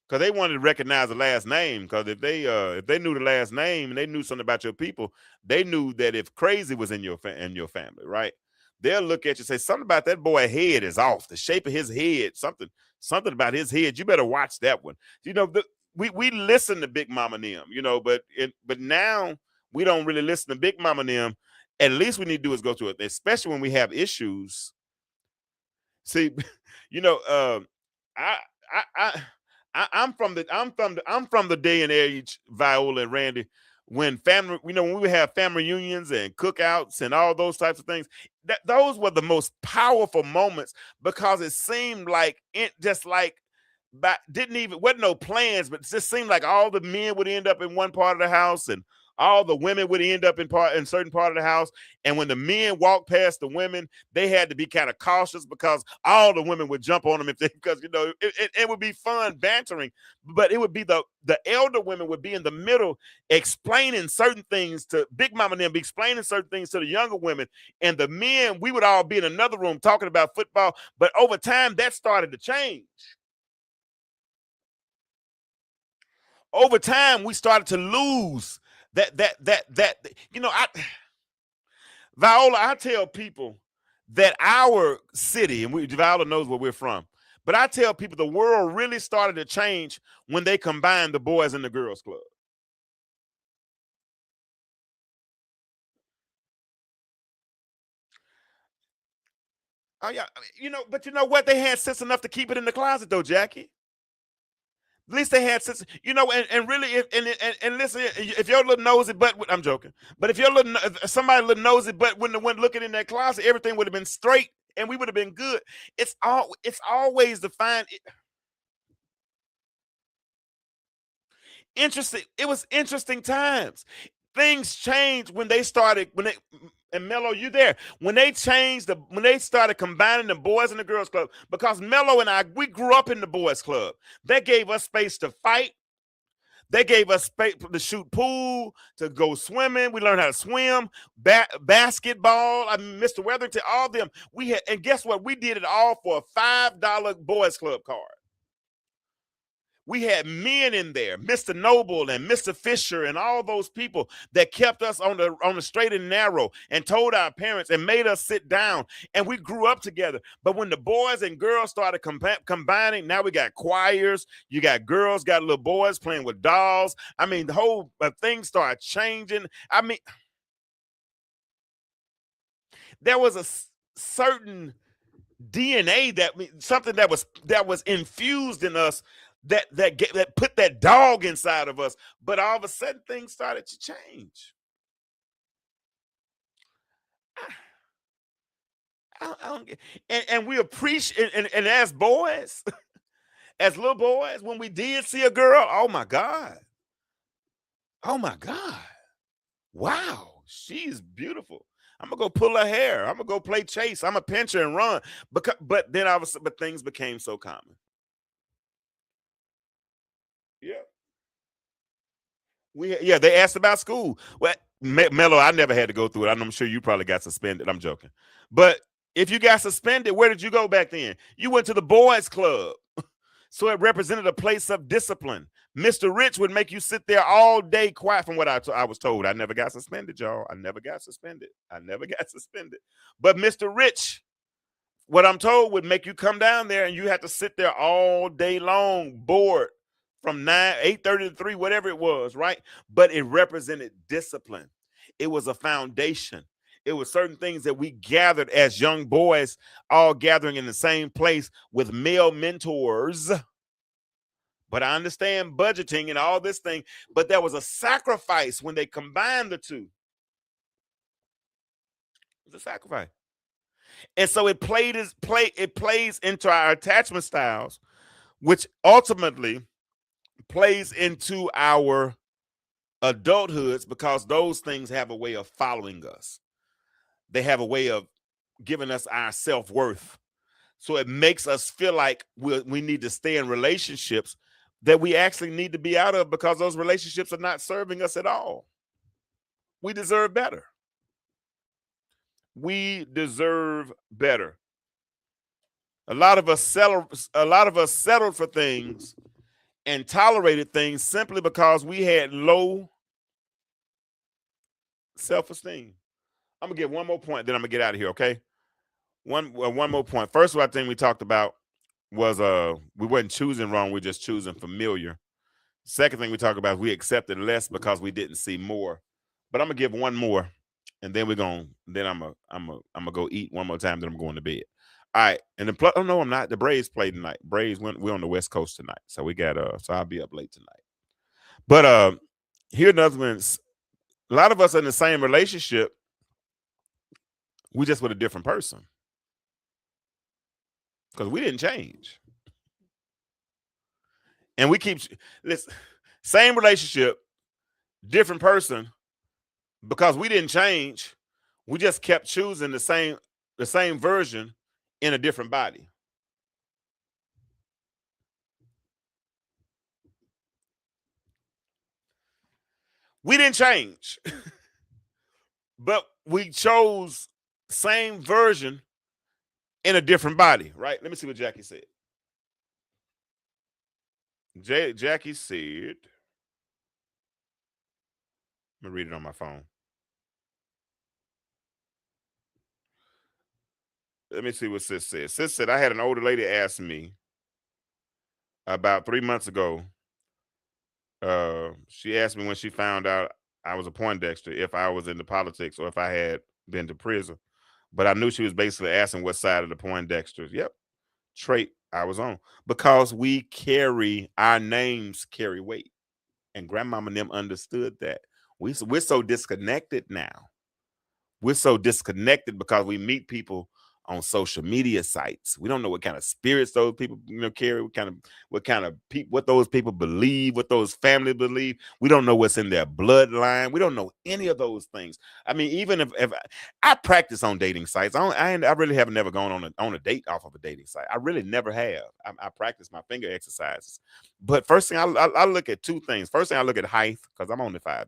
Speaker 2: Because they wanted to recognize the last name. Because if they knew the last name and they knew something about your people, they knew that if crazy was in your family, right? They'll look at you and say, something about that boy's head is off. The shape of his head, something about his head. You better watch that one. We listen to Big Mama and them, but now we don't really listen to Big Mama and them. At least we need to do is go through it, especially when we have issues. See, I'm from the day and age, Viola and Randy, when family, when we have family reunions and cookouts and all those types of things, those were the most powerful moments, because it seemed like wasn't no plans, but it just seemed like all the men would end up in one part of the house and all the women would end up in certain part of the house. And when the men walked past the women, they had to be kind of cautious, because all the women would jump on them because it would be fun bantering, but it would be the elder women would be in the middle explaining certain things to Big Mama and them, be explaining certain things to the younger women, and the men, we would all be in another room talking about football. But over time, that started to change. Over time, we started to lose Viola, I tell people that our city, and Javala knows where we're from, but I tell people the world really started to change when they combined the boys and the girls club. Oh yeah, but you know what? They had sense enough to keep it in the closet, though, Jackie. At least they had sense, and really, and listen, if your little nosy butt, I'm joking, but if your little if somebody little nosy butt wouldn't have went looking in that closet, everything would have been straight, and we would have been good. It's always the fine. Interesting. It was interesting times. Things changed when they started, and Mello, you there, when they started combining the boys and the girls club, because Mello and we grew up in the boys club. That gave us space to fight. They gave us space to shoot pool, to go swimming. We learned how to swim, basketball. I mean, Mr. Weatherington, all of them. And guess what? We did it all for a $5 boys club card. We had men in there, Mr. Noble and Mr. Fisher and all those people that kept us on the straight and narrow and told our parents and made us sit down, and we grew up together. But when the boys and girls started combining, now we got choirs. You got girls, got little boys playing with dolls. I mean, the whole thing started changing. I mean, there was a certain DNA something that was infused in us that put that dog inside of us, but all of a sudden things started to change. I don't get, and we appreciate, and as boys, as little boys, when we did see a girl, oh my God, wow, she's beautiful. I'm gonna go pull her hair. I'm gonna go play chase. I'm gonna pinch her and run. But then but things became so common. Yeah. They asked about school. Well, Mello, I never had to go through it. I'm sure you probably got suspended. I'm joking. But if you got suspended, where did you go back then? You went to the boys club. So it represented a place of discipline. Mr. Rich would make you sit there all day quiet, from what I was told. I never got suspended, y'all. I never got suspended. But Mr. Rich, what I'm told, would make you come down there and you had to sit there all day long, bored, from 8:30 to 3, whatever it was, right? But it represented discipline. It was a foundation. It was certain things that we gathered as young boys, all gathering in the same place with male mentors. But I understand budgeting and all this thing, but there was a sacrifice when they combined the two. It was a sacrifice. And so it plays into our attachment styles, which ultimately plays into our adulthoods, because those things have a way of following us. They have a way of giving us our self-worth. So it makes us feel like we need to stay in relationships that we actually need to be out of, because those relationships are not serving us at all. We deserve better. We deserve better. A lot of us settled for things and tolerated things simply because we had low self-esteem. I'm gonna get one more point, then I'm gonna get out of here. Okay, one more point. First of all, I think we talked about was we weren't choosing wrong, we're just choosing familiar. Second thing we talked about, we accepted less because we didn't see more. But I'm gonna give one more, and then I'm gonna go eat one more time, then I'm going to bed. All right, and then oh no, I'm not. The Braves play tonight. We're on the West Coast tonight, so we got so I'll be up late tonight. But here another one. A lot of us are in the same relationship. We just with a different person, because we didn't change. And we keep this same relationship, different person, because we didn't change. We just kept choosing the same version in a different body. We didn't change, but we chose same version in a different body, right? Let me see what Jackie said. Jackie said, let me read it on my phone. let me see what Sis said. Sis said, I had an older lady ask me about 3 months ago. She asked me when she found out I was a Poindexter if I was into politics or if I had been to prison. But I knew she was basically asking what side of the Poindexters. Yep, trait I was on, because we carry our names carry weight, and Grandmama and them understood that. We're so disconnected now. We're so disconnected because we meet people on social media sites. We don't know what kind of spirits those people carry, what those people believe, what those families believe. We don't know what's in their bloodline. We don't know any of those things. I mean, even if I practice on dating sites, I really have never gone on a date off of a dating site. I really never have. I practice my finger exercises. But first thing I look at two things. First thing I look at height, because I'm only 5'9".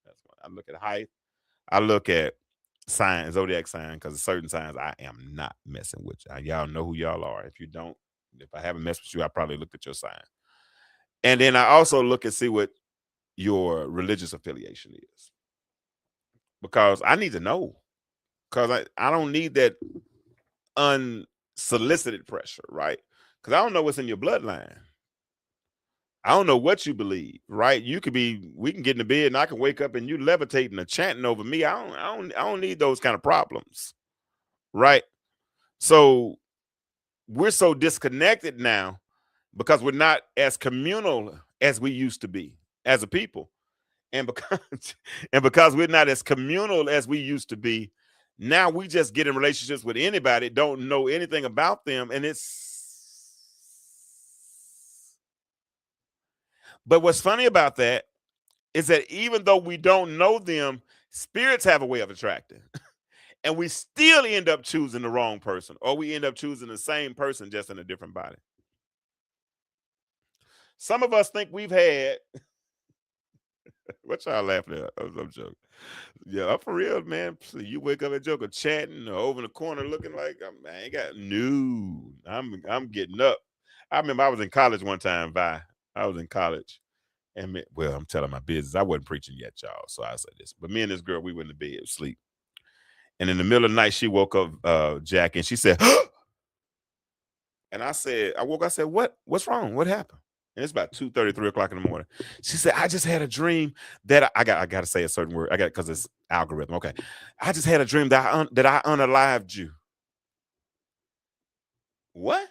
Speaker 2: That's what I look at, height. I look at sign, zodiac sign, because certain signs I am not messing with. Y'all know who y'all are. If you don't, if I haven't messed with you, I probably looked at your sign. And then I also look and see what your religious affiliation is, because I need to know, because I don't need that unsolicited pressure, right? Because I don't know what's in your bloodline. I don't know what you believe, right? We can get in the bed and I can wake up and you levitating or chanting over me. I don't need those kind of problems, right? So we're so disconnected now because we're not as communal as we used to be as a people. And because we're not as communal as we used to be, now we just get in relationships with anybody, don't know anything about them, and But what's funny about that is that even though we don't know them, spirits have a way of attracting. And we still end up choosing the wrong person, or we end up choosing the same person just in a different body. Some of us think we've had what y'all laughing at? I'm joking. Yeah, I'm for real, man. You wake up and joke chatting or over in the corner looking like I ain't got no. I'm getting up. I remember I was in college one time, Vi. I was in college. And well, I'm telling my business. I wasn't preaching yet, y'all. So I said this. But me and this girl, we went to bed, sleep. And in the middle of the night, she woke up, Jack, and she said, and I woke up, I said, what's wrong? What happened? And it's about 2:30, 3 o'clock in the morning. She said, I just had a dream that I got to say a certain word. Because it's algorithm. Okay. I just had a dream that I unalived you. What?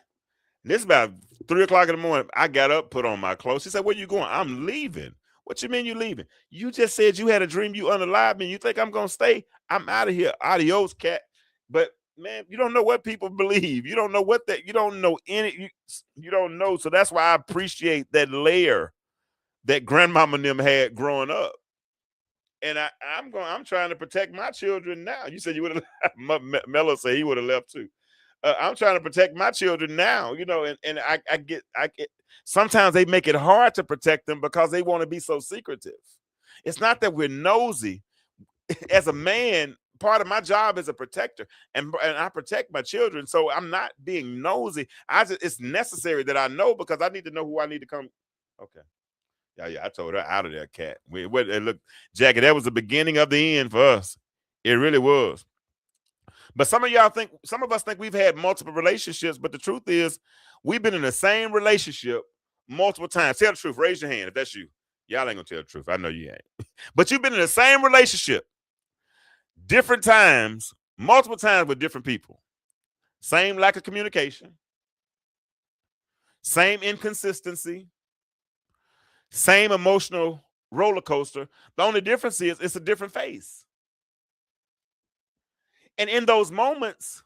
Speaker 2: And it's about 3 o'clock in the morning. I got up, put on my clothes. She said, where you going? I'm leaving. What you mean you leaving? You just said you had a dream you unalived me. You think I'm going to stay? I'm out of here. Adios, cat. But man, you don't know what people believe. You don't know you don't know you don't know. So that's why I appreciate that layer that grandmama and them had growing up. And I'm trying to protect my children now. You said you would have Mello said he would have left too. I'm trying to protect my children now, and I get sometimes they make it hard to protect them because they want to be so secretive. It's not that we're nosy. As a man, part of my job is a protector, and I protect my children. So I'm not being nosy. It's necessary that I know, because I need to know who I need to come. Okay. Yeah, I told her out of there, cat. Look, Jackie, that was the beginning of the end for us. It really was. But some of us think we've had multiple relationships, but the truth is we've been in the same relationship multiple times. Tell the truth. Raise your hand if that's you. Y'all ain't gonna tell the truth. I know you ain't. But you've been in the same relationship different times, multiple times with different people. Same lack of communication, same inconsistency, same emotional roller coaster. The only difference is it's a different face. And in those moments,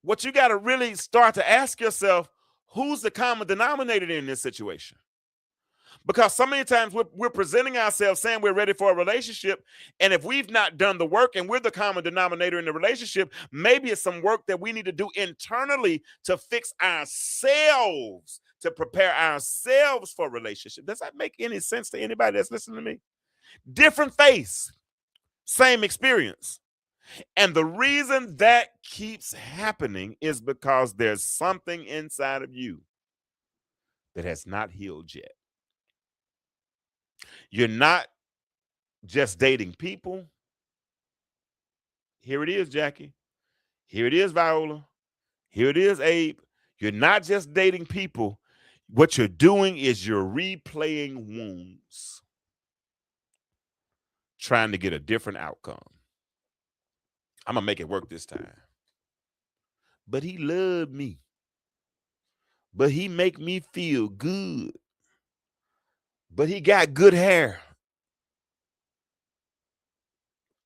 Speaker 2: what you got to really start to ask yourself, who's the common denominator in this situation? Because so many times we're presenting ourselves saying we're ready for a relationship, and if we've not done the work and we're the common denominator in the relationship, maybe it's some work that we need to do internally to fix ourselves, to prepare ourselves for a relationship. Does that make any sense to anybody that's listening to me? Different face, same experience. And the reason that keeps happening is because there's something inside of you that has not healed yet. You're not just dating people. Here it is, Jackie. Here it is, Viola. Here it is, Abe. You're not just dating people. What you're doing is you're replaying wounds, trying to get a different outcome. I'm going to make it work this time. But he loved me. But he make me feel good. But he got good hair.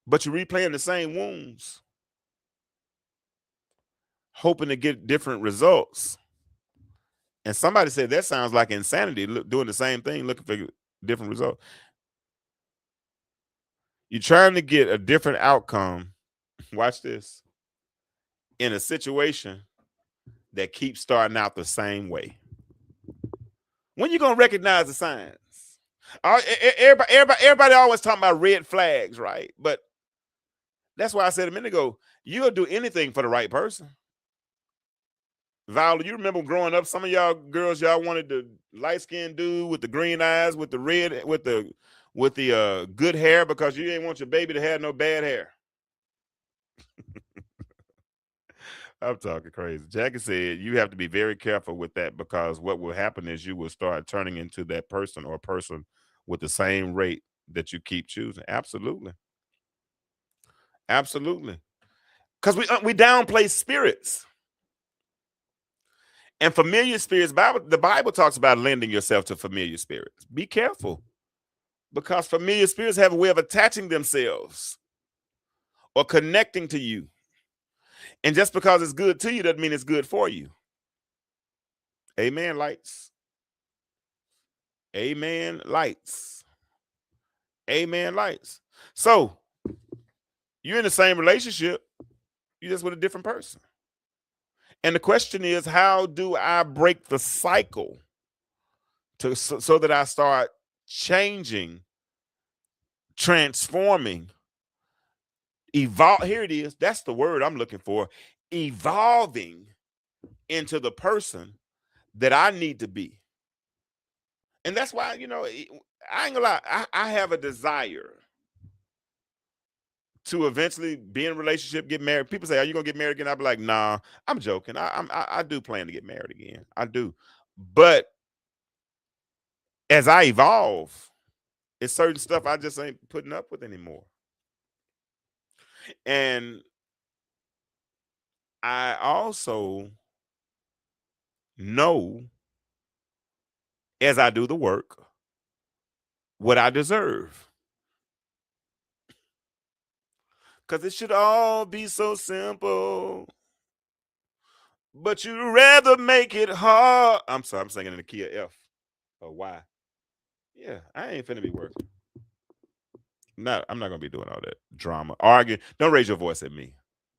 Speaker 2: But you're replaying the same wounds, hoping to get different results. And somebody said that sounds like insanity, doing the same thing, looking for different results. You're trying to get a different outcome. Watch this. In a situation that keeps starting out the same way. When you gonna recognize the signs? Everybody always talking about red flags, right? But that's why I said a minute ago, you'll do anything for the right person. Viola, you remember growing up, some of y'all girls, y'all wanted the light-skinned dude with the green eyes, with the red, with the good hair, because you didn't want your baby to have no bad hair. I'm talking crazy. Jackie said you have to be very careful with that, because what will happen is you will start turning into that person or person with the same rate that you keep choosing. Absolutely. Absolutely. Because we downplay spirits. And familiar spirits, the Bible talks about lending yourself to familiar spirits. Be careful, because familiar spirits have a way of attaching themselves or connecting to you. And just because it's good to you doesn't mean it's good for you. Amen, lights. Amen, lights. Amen, lights. So you're in the same relationship, you're just with a different person. And the question is, how do I break the cycle so that I start changing, transforming, evolve? Here it is. That's the word I'm looking for. Evolving into the person that I need to be. And that's why, I ain't gonna lie, I have a desire to eventually be in a relationship, get married. People say, "Are you gonna get married again?" I'll be like, "Nah, I'm joking. I do plan to get married again. I do." But as I evolve, it's certain stuff I just ain't putting up with anymore. And I also know, as I do the work, what I deserve. Because it should all be so simple, but you'd rather make it hard. I'm sorry, I'm singing in the key of F or Y. Yeah, I ain't finna be working. No, I'm not gonna be doing all that drama, arguing. Don't raise your voice at me.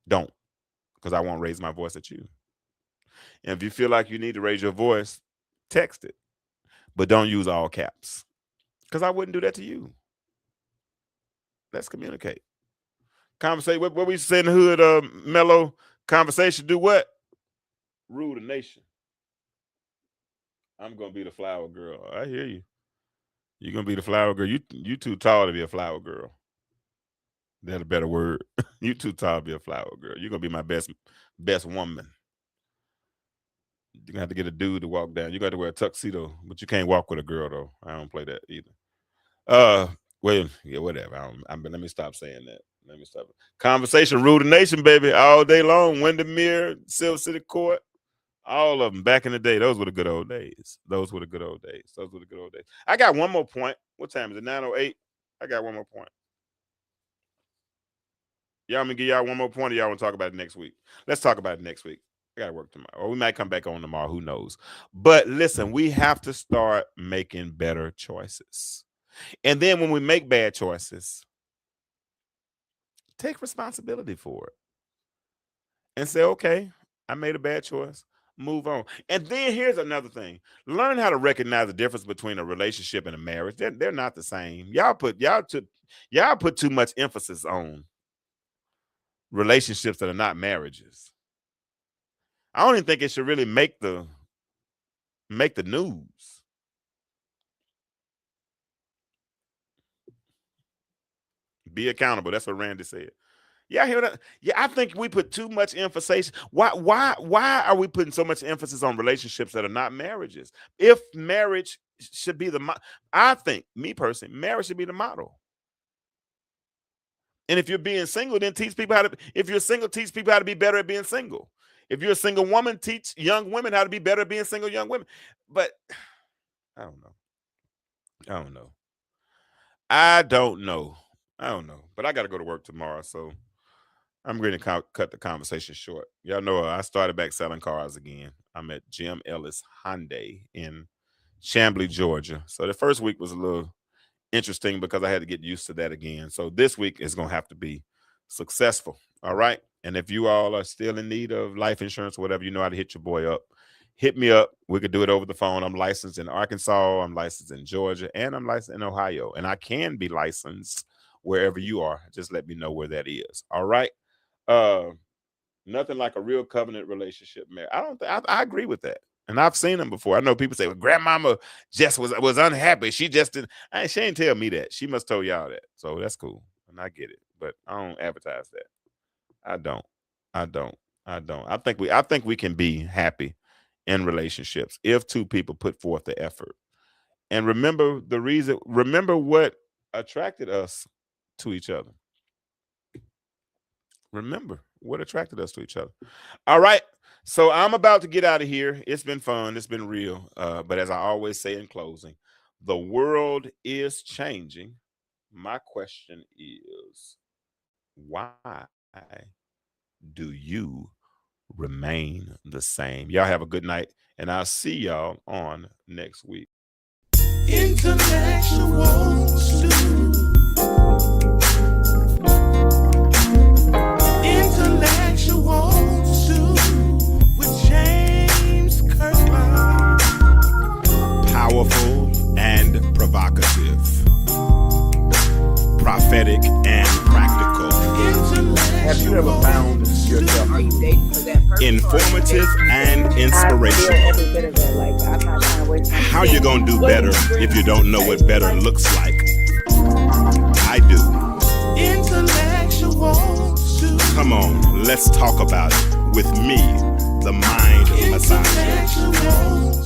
Speaker 2: Don't, because I won't raise my voice at you. And if you feel like you need to raise your voice, text it, but don't use all caps, because I wouldn't do that to you. Let's communicate. Conversate. What we say in the hood, mellow conversation. Do what? Rule the nation. I'm gonna be the flower girl. I hear you. You're gonna be the flower girl. You too tall to be a flower girl. That's a better word. You too tall to be a flower girl. You're gonna be my best woman. You're gonna have to get a dude to walk down. You got to wear a tuxedo, but you can't walk with a girl though. I don't play that either. Well, yeah, whatever. Let me stop saying that. Let me stop. Conversation, rule the nation, baby, all day long. Windermere, Silver City Court, all of them back in the day. Those were the good old days. Those were the good old days. Those were the good old days. I got one more point. What time is it? 9:08. I got one more point. Y'all want me to give y'all one more point, or y'all want to talk about it next week? Let's talk about it next week. I got to work tomorrow, or we might come back on tomorrow. Who knows? But listen, we have to start making better choices. And then when we make bad choices, take responsibility for it and say, okay, I made a bad choice. Move on. And then here's another thing. Learn how to recognize the difference between a relationship and a marriage. They're not the same. Y'all put too much emphasis on relationships that are not marriages. I don't even think it should really make the news. Be accountable. That's what Randy said. Yeah, I hear that. Yeah, I think we put too much emphasis. Why are we putting so much emphasis on relationships that are not marriages? If marriage should be I think, me personally, marriage should be the model. And if you're being single, then teach people how to. If you're single, teach people how to be better at being single. If you're a single woman, teach young women how to be better at being single young women. But I don't know. I don't know. I don't know. I don't know. But I got to go to work tomorrow, so I'm going to cut the conversation short. Y'all know I started back selling cars again. I'm at Jim Ellis Hyundai in Chamblee, Georgia. So the first week was a little interesting because I had to get used to that again. So this week is going to have to be successful. All right. And if you all are still in need of life insurance or whatever, you know how to hit your boy up. Hit me up. We could do it over the phone. I'm licensed in Arkansas. I'm licensed in Georgia, and I'm licensed in Ohio. And I can be licensed wherever you are. Just let me know where that is. All right. Nothing like a real covenant relationship, man. I agree with that. And I've seen them before. I know people say, well, grandmama just was unhappy. She just didn't. She ain't tell me that. She must tell y'all that. So that's cool. And I get it. But I don't advertise that. I don't. I think we can be happy in relationships if two people put forth the effort. And remember what attracted us to each other. Remember what attracted us to each other. All right. So I'm about to get out of here. It's been fun. It's been real. But as I always say in closing, the world is changing. My question is, why do you remain the same? Y'all have a good night, and I'll see y'all on next week.
Speaker 1: Intellectual Stew. Intellectual Stew with James Kirkland.
Speaker 2: Powerful and provocative, prophetic and practical,
Speaker 4: Have you ever found yourself?
Speaker 5: Are you dating for that person?
Speaker 2: informative and
Speaker 5: I feel
Speaker 2: inspirational.
Speaker 5: every bit of it. Like, I'm not trying to waste my
Speaker 2: How you gonna do better if you don't know what better looks like? I do.
Speaker 1: Intellectual Stew.
Speaker 2: Come on, let's talk about it with me, the mind massager.
Speaker 1: Intellectual